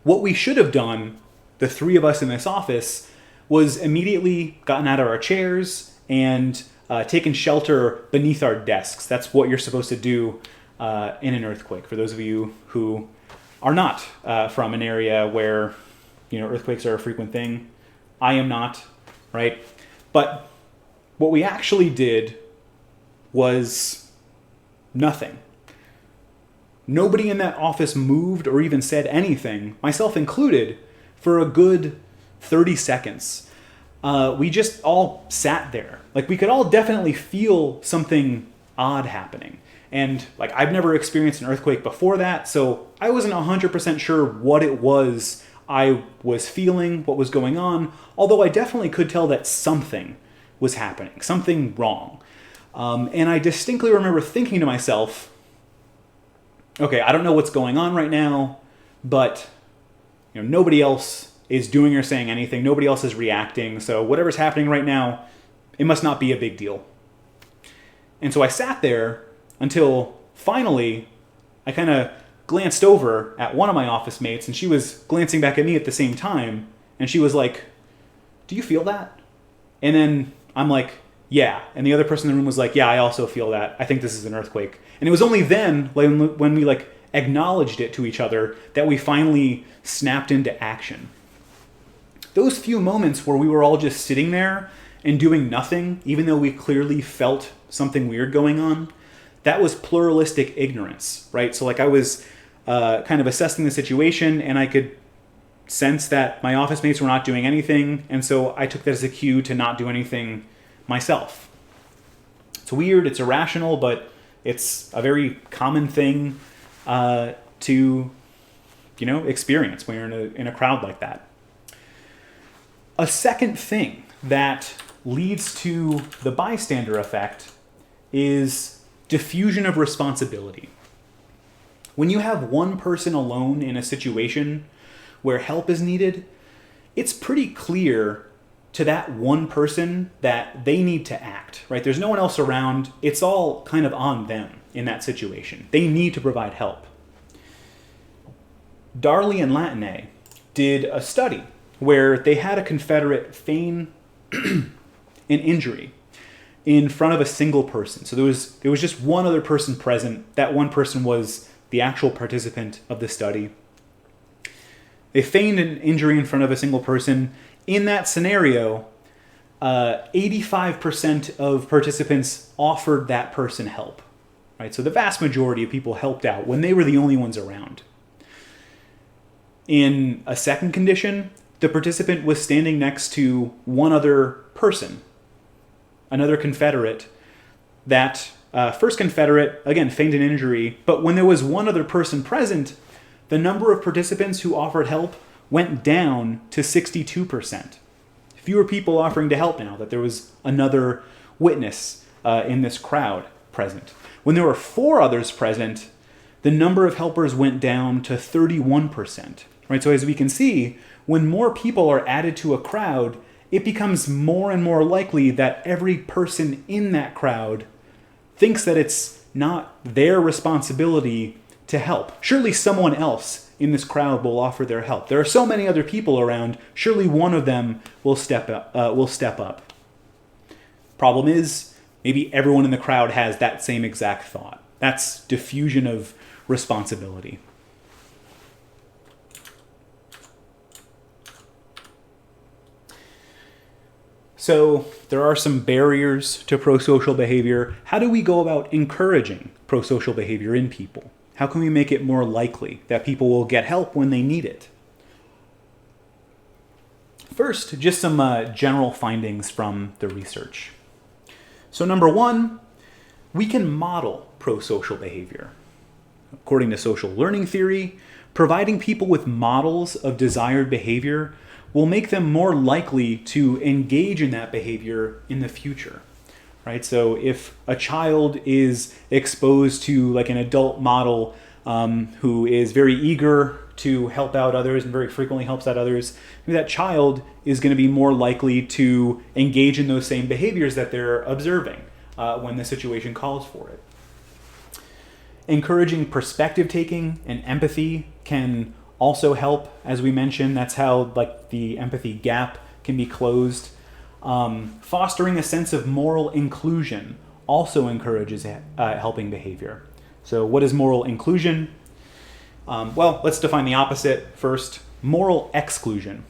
[SPEAKER 1] What we should have done, the three of us in this office, was immediately gotten out of our chairs and taken shelter beneath our desks. That's what you're supposed to do in an earthquake. For those of you who are not from an area where earthquakes are a frequent thing, I am not, right? But what we actually did was nothing. Nobody in that office moved or even said anything, myself included, for a good 30 seconds. We just all sat there. Like we could all definitely feel something odd happening. And like I've never experienced an earthquake before that, so I wasn't 100% sure what it was I was feeling, what was going on, although I definitely could tell that something was happening, something wrong. And I distinctly remember thinking to myself, okay, I don't know what's going on right now, but nobody else is doing or saying anything. Nobody else is reacting. So whatever's happening right now, it must not be a big deal. And so I sat there until finally I kind of glanced over at one of my office mates, and she was glancing back at me at the same time. And she was like, "Do you feel that?" And then I'm like, "Yeah." And the other person in the room was like, "Yeah, I also feel that. I think this is an earthquake." And it was only then, when we acknowledged it to each other, that we finally snapped into action. Those few moments where we were all just sitting there and doing nothing, even though we clearly felt something weird going on, that was pluralistic ignorance, right? So I was kind of assessing the situation, and I could sense that my office mates were not doing anything, and so I took that as a cue to not do anything myself. It's weird, it's irrational, but it's a very common thing to experience when you're in a crowd like that. A second thing that leads to the bystander effect is diffusion of responsibility. When you have one person alone in a situation where help is needed, it's pretty clear to that one person that they need to act, right? There's no one else around. It's all kind of on them in that situation. They need to provide help. Darley and Latine did a study where they had a Confederate feign an injury in front of a single person. So there was just one other person present. That one person was the actual participant of the study. They feigned an injury in front of a single person. In that scenario, 85% of participants offered that person help. Right? So the vast majority of people helped out when they were the only ones around. In a second condition, the participant was standing next to one other person, another Confederate. That first Confederate, again, feigned an injury, but when there was one other person present, the number of participants who offered help went down to 62%. fewer people offering to help now, that there was another witness in this crowd present. When there were 4 others present, the number of helpers went down to 31%. Right? So as we can see, when more people are added to a crowd, it becomes more and more likely that every person in that crowd thinks that it's not their responsibility to help. Surely someone else in this crowd will offer their help. There are so many other people around. Surely one of them will step up. Problem is, maybe everyone in the crowd has that same exact thought. That's diffusion of responsibility. So there are some barriers to prosocial behavior. How do we go about encouraging prosocial behavior in people? How can we make it more likely that people will get help when they need it? First, just some general findings from the research. So number 1, we can model prosocial behavior. According to social learning theory, providing people with models of desired behavior will make them more likely to engage in that behavior in the future. Right? So if a child is exposed to like an adult model who is very eager to help out others and very frequently helps out others, maybe that child is going to be more likely to engage in those same behaviors that they're observing when the situation calls for it. Encouraging perspective taking and empathy can also help, as we mentioned. That's how like the empathy gap can be closed. Fostering a sense of moral inclusion also encourages helping behavior. So what is moral inclusion? Well, let's define the opposite first. Moral exclusion.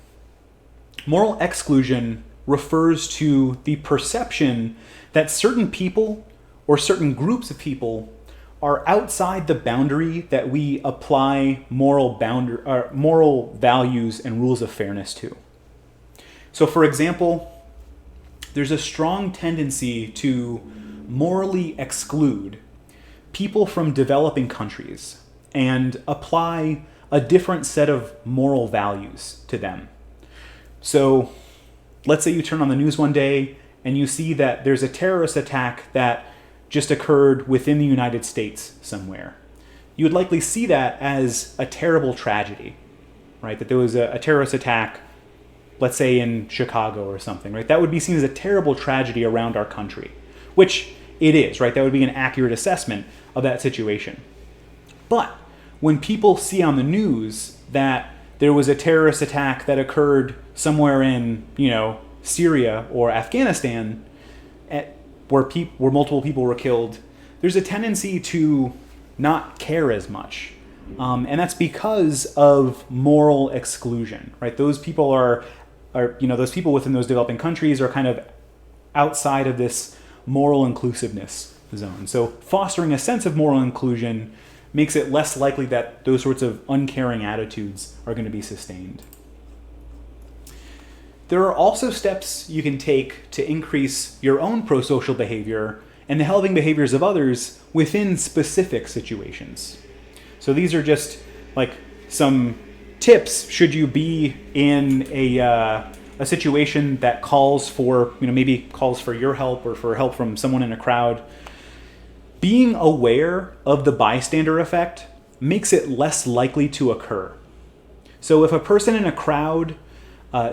[SPEAKER 1] Moral exclusion refers to the perception that certain people or certain groups of people are outside the boundary that we apply moral values and rules of fairness to. So for example, there's a strong tendency to morally exclude people from developing countries and apply a different set of moral values to them. So let's say you turn on the news one day and you see that there's a terrorist attack that just occurred within the United States somewhere. You would likely see that as a terrible tragedy, right? That there was a terrorist attack, let's say in Chicago or something, right? That would be seen as a terrible tragedy around our country, which it is, right? That would be an accurate assessment of that situation. But when people see on the news that there was a terrorist attack that occurred somewhere in, Syria or Afghanistan, where multiple people were killed, there's a tendency to not care as much. And that's because of moral exclusion, right? Those people those people within those developing countries are kind of outside of this moral inclusiveness zone. So fostering a sense of moral inclusion makes it less likely that those sorts of uncaring attitudes are going to be sustained. There are also steps you can take to increase your own prosocial behavior and the helping behaviors of others within specific situations. So these are just like some tips should you be in a situation that calls for, maybe calls for your help or for help from someone in a crowd. Being aware of the bystander effect makes it less likely to occur. So if a person in a crowd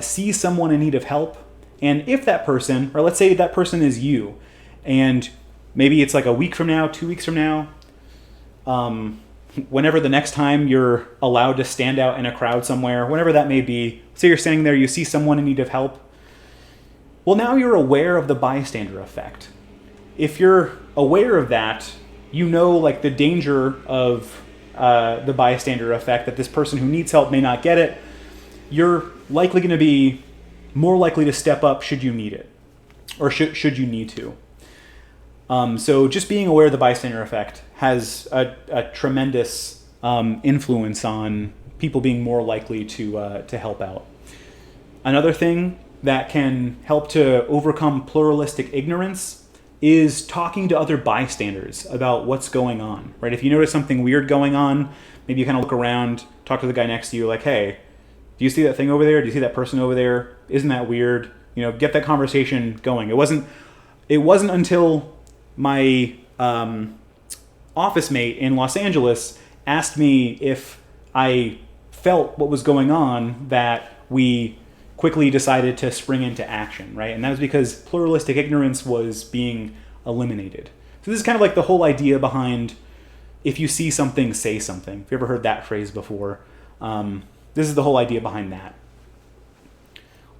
[SPEAKER 1] sees someone in need of help, and if that person, or let's say that person is you, and maybe it's like a week from now, 2 weeks from now, whenever the next time you're allowed to stand out in a crowd somewhere, whenever that may be, say you're standing there, you see someone in need of help, well, now you're aware of the bystander effect. If you're aware of that, like the danger of the bystander effect, that this person who needs help may not get it, you're likely going to be more likely to step up should you need it, or should you need to. So just being aware of the bystander effect has a tremendous influence on people being more likely to help out. Another thing that can help to overcome pluralistic ignorance is talking to other bystanders about what's going on, right? If you notice something weird going on, maybe you kind of look around, talk to the guy next to you like, hey, do you see that thing over there? Do you see that person over there? Isn't that weird? get that conversation going. It wasn't until my office mate in Los Angeles asked me if I felt what was going on that we quickly decided to spring into action, right? And that was because pluralistic ignorance was being eliminated. So this is kind of like the whole idea behind if you see something, say something. If you ever heard that phrase before, this is the whole idea behind that.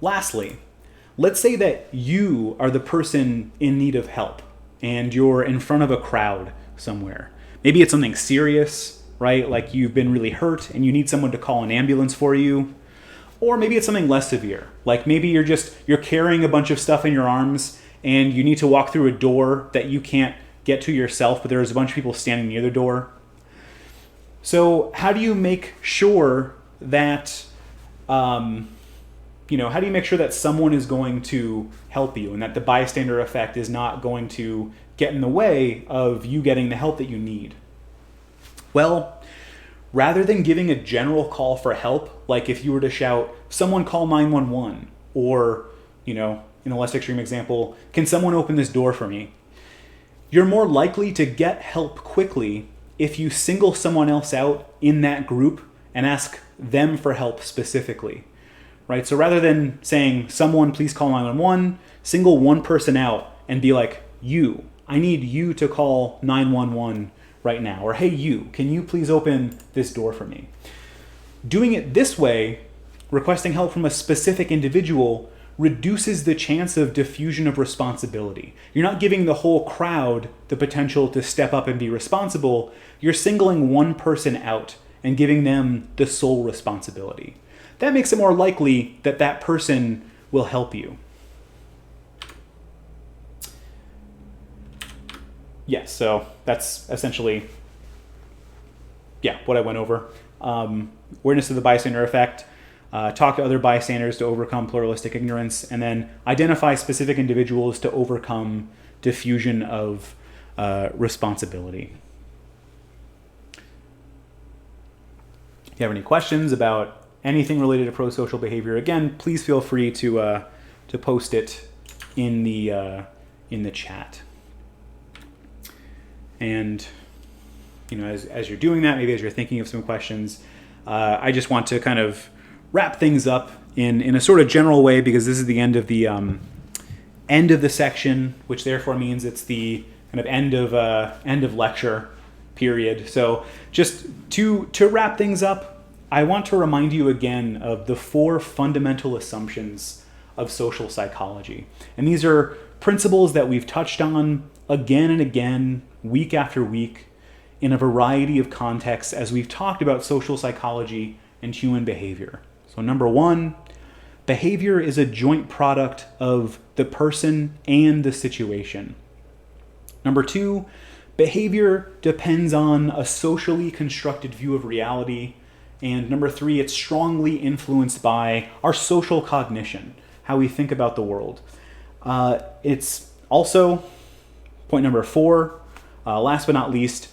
[SPEAKER 1] Lastly, let's say that you are the person in need of help and you're in front of a crowd somewhere. Maybe it's something serious, right? Like you've been really hurt and you need someone to call an ambulance for you. Or maybe it's something less severe. Like maybe you're carrying a bunch of stuff in your arms and you need to walk through a door that you can't get to yourself, but there's a bunch of people standing near the door. So how do you make sure that, how do you make sure that someone is going to help you and that the bystander effect is not going to get in the way of you getting the help that you need? Well, rather than giving a general call for help, like if you were to shout, someone call 911, or, in a less extreme example, can someone open this door for me? You're more likely to get help quickly if you single someone else out in that group and ask them for help specifically, right? So rather than saying, someone please call 911, single one person out and be like, I need you to call 911 right now. Or, hey, can you please open this door for me? Doing it this way, requesting help from a specific individual, reduces the chance of diffusion of responsibility. You're not giving the whole crowd the potential to step up and be responsible. You're singling one person out and giving them the sole responsibility. That makes it more likely that that person will help you. Yes, so that's essentially, what I went over. Awareness of the bystander effect, talk to other bystanders to overcome pluralistic ignorance, and then identify specific individuals to overcome diffusion of responsibility. If you have any questions about anything related to prosocial behavior, again, please feel free to post it in the chat. And as you're doing that, maybe as you're thinking of some questions, I just want to kind of wrap things up in a sort of general way, because this is the end of the section, which therefore means it's the kind of end of lecture period. So just to wrap things up, I want to remind you again of the 4 fundamental assumptions of social psychology. And these are principles that we've touched on again and again, week after week, in a variety of contexts as we've talked about social psychology and human behavior. So number 1, behavior is a joint product of the person and the situation. Number 2, behavior depends on a socially constructed view of reality. And number 3, it's strongly influenced by our social cognition, how we think about the world. It's also, point number 4, last but not least,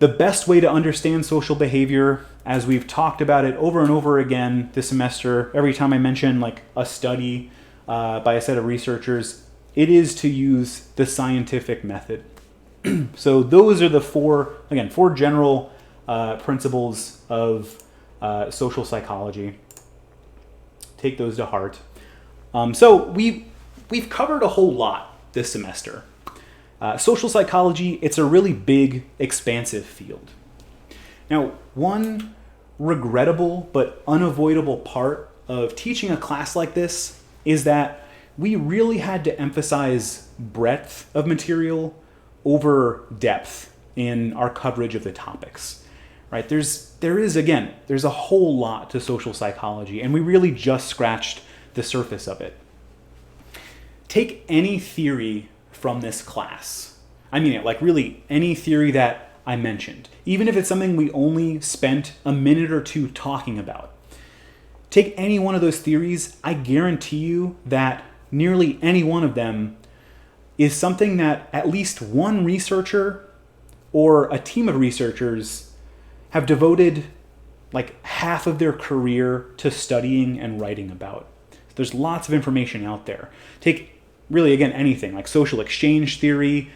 [SPEAKER 1] the best way to understand social behavior, as we've talked about it over and over again this semester, every time I mention like a study by a set of researchers, it is to use the scientific method. So those are the 4 general principles of social psychology. Take those to heart. So we've covered a whole lot this semester. Social psychology, it's a really big, expansive field. Now, one regrettable but unavoidable part of teaching a class like this is that we really had to emphasize breadth of material over depth in our coverage of the topics. Right? There's a whole lot to social psychology, and we really just scratched the surface of it. Take any theory from this class. I mean it, like really any theory that I mentioned, even if it's something we only spent a minute or 2 talking about. Take any one of those theories, I guarantee you that nearly any one of them is something that at least one researcher or a team of researchers have devoted like half of their career to studying and writing about. There's lots of information out there. Take really, again, anything like social exchange theory,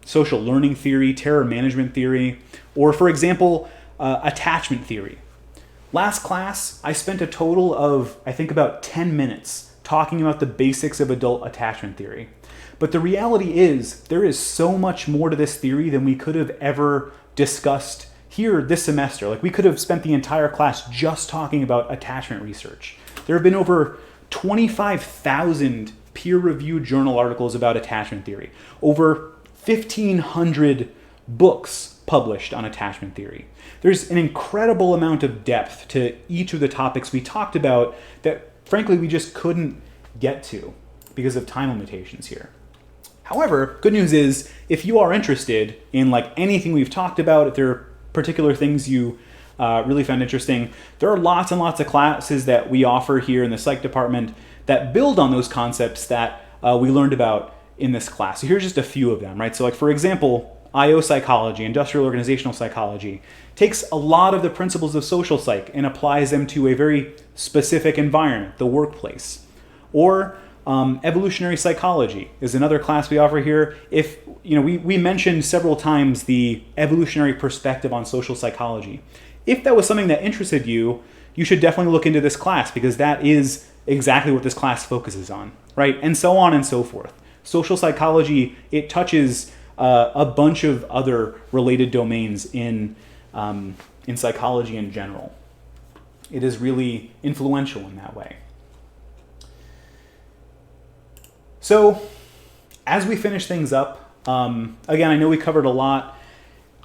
[SPEAKER 1] social learning theory, terror management theory, or for example, attachment theory. Last class, I spent a total of, I think, about 10 minutes talking about the basics of adult attachment theory. But the reality is, there is so much more to this theory than we could have ever discussed here this semester. Like, we could have spent the entire class just talking about attachment research. There have been over 25,000 peer-reviewed journal articles about attachment theory, over 1,500 books published on attachment theory. There's an incredible amount of depth to each of the topics we talked about that, frankly, we just couldn't get to because of time limitations here. However, good news is, if you are interested in like anything we've talked about, if there are particular things you really found interesting, there are lots and lots of classes that we offer here in the psych department that build on those concepts that we learned about in this class. So here's just a few of them, right? So like, for example, IO psychology, industrial organizational psychology, takes a lot of the principles of social psych and applies them to a very specific environment, the workplace. Or evolutionary psychology is another class we offer here. If we mentioned several times the evolutionary perspective on social psychology. If that was something that interested you, you should definitely look into this class, because that is exactly what this class focuses on, right? And so on and so forth. Social psychology, it touches a bunch of other related domains in psychology in general. It is really influential in that way. So, as we finish things up, again, I know we covered a lot.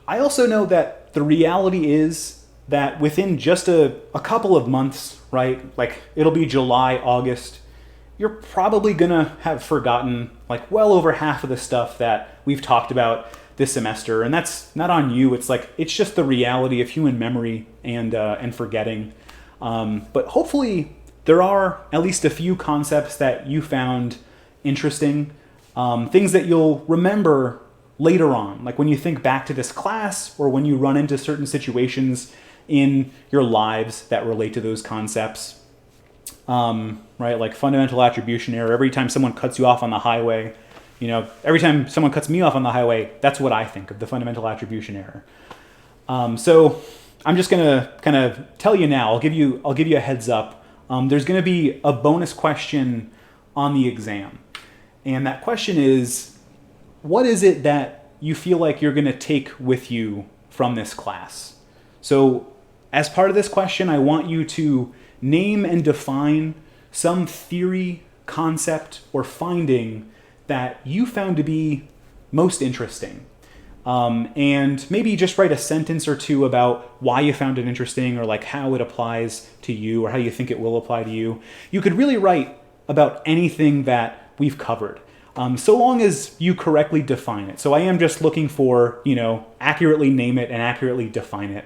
[SPEAKER 1] I also know that the reality is that within just a couple of months, right, like it'll be July, August, you're probably gonna have forgotten like well over half of the stuff that we've talked about this semester. And that's not on you. It's just the reality of human memory and forgetting. But hopefully there are at least a few concepts that you found interesting, things that you'll remember later on, like when you think back to this class or when you run into certain situations in your lives that relate to those concepts, right? Like fundamental attribution error. Every time someone cuts you off on the highway, every time someone cuts me off on the highway, that's what I think of, the fundamental attribution error. So I'm just gonna kind of tell you now. I'll give you a heads up. There's gonna be a bonus question on the exam. And that question is, what is it that you feel like you're going to take with you from this class? So as part of this question, I want you to name and define some theory, concept, or finding that you found to be most interesting. And maybe just write a sentence or two about why you found it interesting, or like how it applies to you, or how you think it will apply to you. You could really write about anything that we've covered, so long as you correctly define it. So I am just looking for, accurately name it and accurately define it.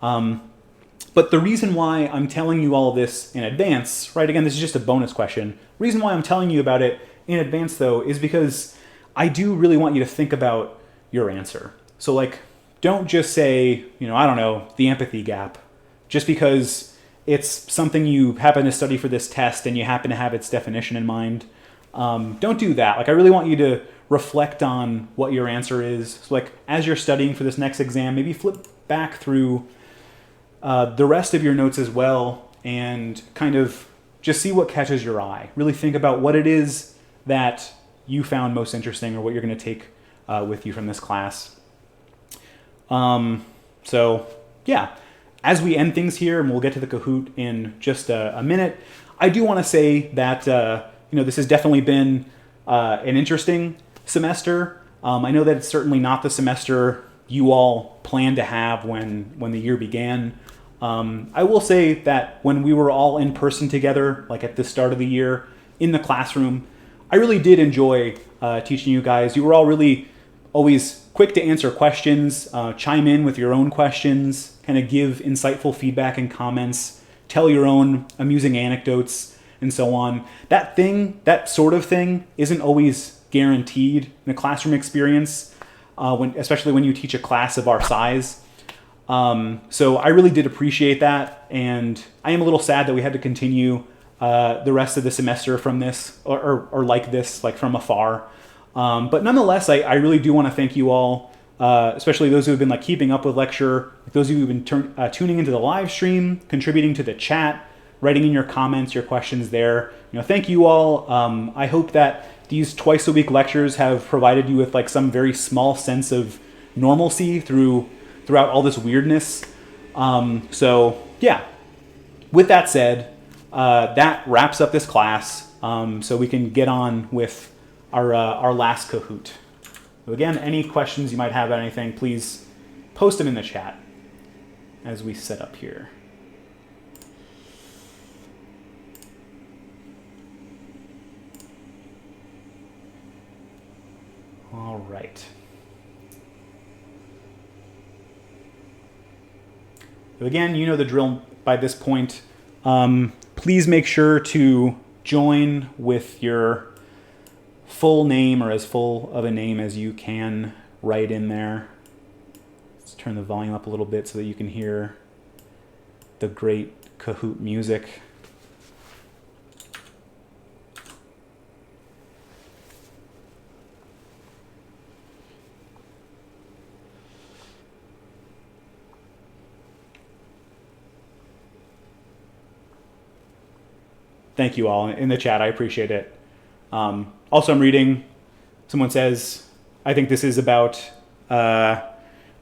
[SPEAKER 1] But the reason why I'm telling you all of this in advance, right, again, this is just a bonus question. The reason why I'm telling you about it in advance, though, is because I do really want you to think about your answer. So, like, don't just say, the empathy gap, just because it's something you happen to study for this test and you happen to have its definition in mind. Don't do that. Like, I really want you to reflect on what your answer is. So, like, as you're studying for this next exam, maybe flip back through the rest of your notes as well and kind of just see what catches your eye. Really think about what it is that you found most interesting, or what you're going to take with you from this class. So, yeah. As we end things here, and we'll get to the Kahoot in just a minute, I do want to say that this has definitely been an interesting semester. I know that it's certainly not the semester you all planned to have when the year began. I will say that when we were all in person together, like at the start of the year in the classroom, I really did enjoy teaching you guys. You were all really always quick to answer questions, chime in with your own questions, kind of give insightful feedback and comments, tell your own amusing anecdotes, and so on. That sort of thing isn't always guaranteed in a classroom experience, especially when you teach a class of our size. So I really did appreciate that, and I am a little sad that we had to continue the rest of the semester from this, or like this, like from afar. But nonetheless, I really do want to thank you all, especially those who have been like keeping up with lecture, those of you who've been tuning into the live stream, contributing to the chat, writing in your comments, your questions there. Thank you all. I hope that these twice a week lectures have provided you with like some very small sense of normalcy throughout all this weirdness. So yeah, with that said, that wraps up this class. So we can get on with our last Kahoot. So again, any questions you might have about anything, please post them in the chat as we set up here. All right. So again, you know the drill by this point. Please make sure to join with your full name, or as full of a name as you can write in there. Let's turn the volume up a little bit so that you can hear the great Kahoot music. Thank you all in the chat. I appreciate it. Also, I'm reading, someone says, I think this is about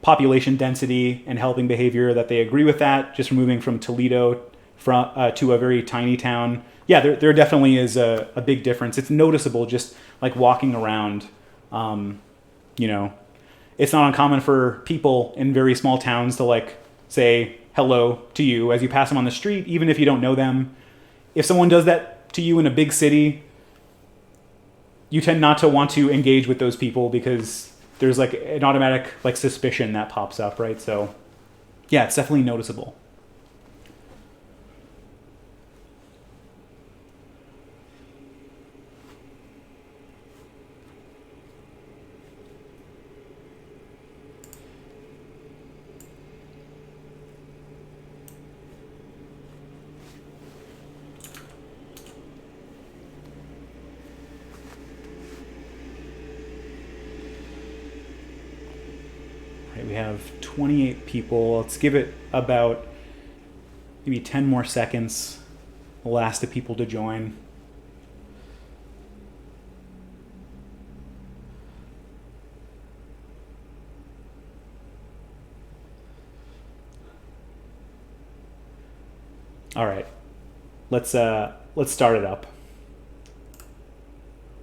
[SPEAKER 1] population density and helping behavior, that they agree with that, just moving from Toledo to a very tiny town. Yeah, there definitely is a big difference. It's noticeable just like walking around. It's not uncommon for people in very small towns to like say hello to you as you pass them on the street, even if you don't know them. If someone does that to you in a big city, you tend not to want to engage with those people because there's like an automatic like suspicion that pops up, right? So yeah, it's definitely noticeable. We have 28 people. Let's give it about maybe 10 more seconds. We'll ask the people to join. All right, let's start it up.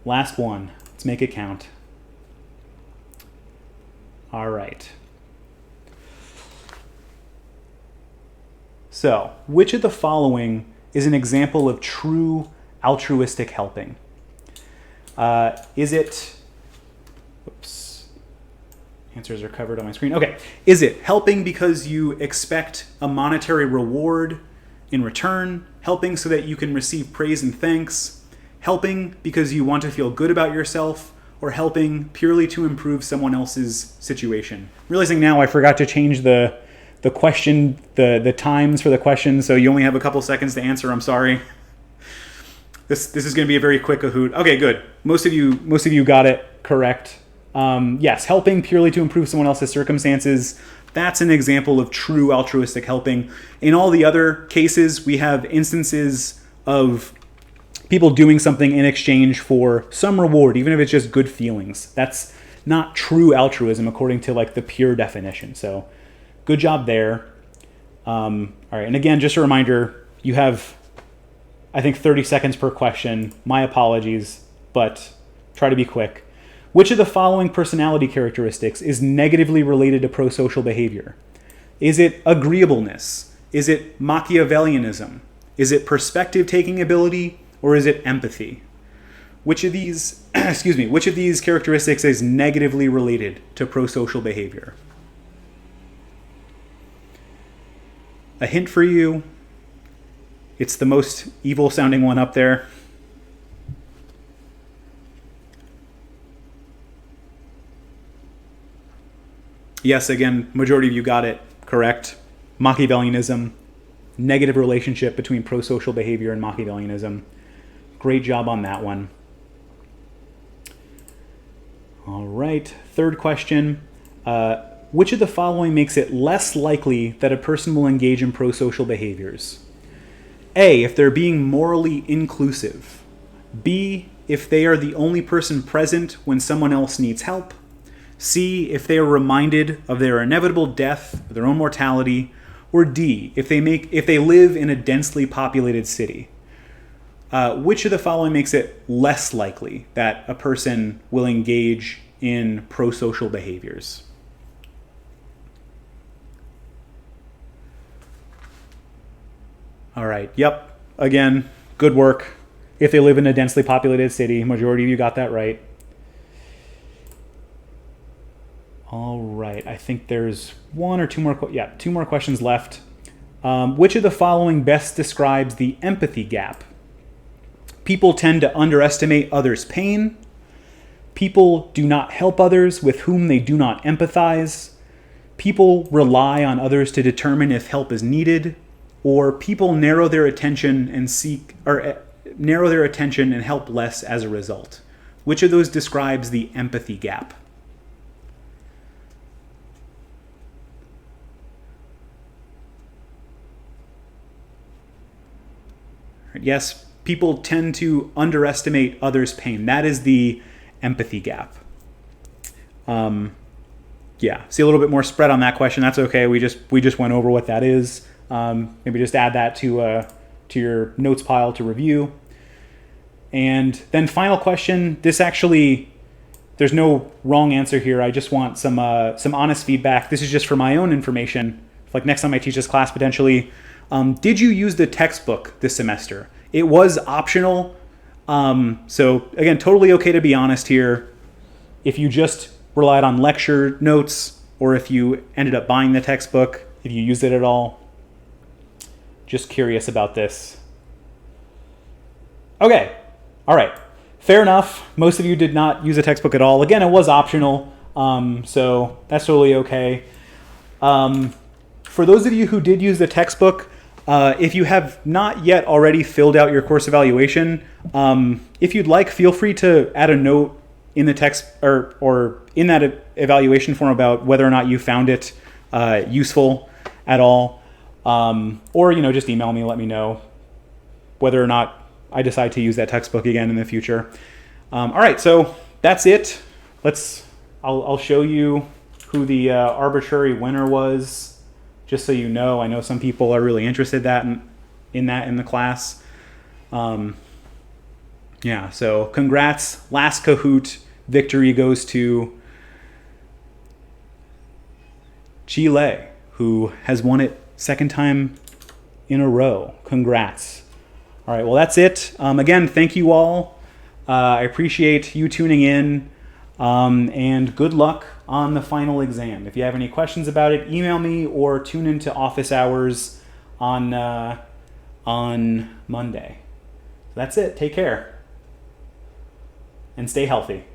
[SPEAKER 1] Last one. Let's make it count. All right. So, which of the following is an example of true altruistic helping? Is it, oops, answers are covered on my screen. Okay, is it helping because you expect a monetary reward in return? Helping so that you can receive praise and thanks? Helping because you want to feel good about yourself? Or helping purely to improve someone else's situation? Realizing now I forgot to change the question, the times for the question, so you only have a couple seconds to answer. I'm sorry. This is going to be a very quick Kahoot. Okay, good. Most of you got it correct. Yes, helping purely to improve someone else's circumstances. That's an example of true altruistic helping. In all the other cases, we have instances of people doing something in exchange for some reward, even if it's just good feelings. That's not true altruism according to like the pure definition. So good job there. All right, and again, just a reminder, you have, I think, 30 seconds per question. My apologies, but try to be quick. Which of the following personality characteristics is negatively related to prosocial behavior? Is it agreeableness? Is it Machiavellianism? Is it perspective-taking ability? Or is it empathy? Which of these, which of these characteristics is negatively related to prosocial behavior? A hint for you, it's the most evil sounding one up there. Yes, again, majority of you got it correct. Machiavellianism. negative relationship between prosocial behavior and Machiavellianism. Great job on that one. All right, third question. Which of the following makes it less likely that a person will engage in prosocial behaviors? A, if they're being morally inclusive. B, if they are the only person present when someone else needs help. C, if they are reminded of their inevitable death, their own mortality. Or D, if they live in a densely populated city. Which of the following makes it less likely that a person will engage in prosocial behaviors? All right. Yep. Again, good work. If they live in a densely populated city, majority of you got that right. All right. I think there's one or two more. Two more questions left. Which of the following best describes the empathy gap? People tend to underestimate others' pain. People do not help others with whom they do not empathize. People rely on others to determine if help is needed. Or people narrow their attention and help less as a result. Which of those describes the empathy gap? Yes, people tend to underestimate others' pain. That is the empathy gap. See a little bit more spread on that question. That's okay. We just went over what that is. Maybe just add that to your notes pile to review. And then final question. This actually, there's no wrong answer here. I just want some honest feedback. This is just for my own information. Like next time I teach this class potentially. Did you use the textbook this semester? It was optional. So again, totally okay to be honest here. If you just relied on lecture notes or if you ended up buying the textbook, if you used it at all. Just curious about this. Okay. All right. Fair enough. Most of you did not use a textbook at all. Again, it was optional. So that's totally okay. For those of you who did use the textbook, if you have not yet already filled out your course evaluation, if you'd like, feel free to add a note in the text or in that evaluation form about whether or not you found it useful at all. Or just email me and let me know whether or not I decide to use that textbook again in the future. All right, so that's it. I'll show you who the arbitrary winner was, just so you know. I know some people are really interested in the class. So congrats. Last Kahoot victory goes to Chile, who has won it second time in a row. Congrats. All right, well, that's it. Again, thank you all. I appreciate you tuning in, and good luck on the final exam. If you have any questions about it, email me or tune into office hours on Monday. That's it. Take care and stay healthy.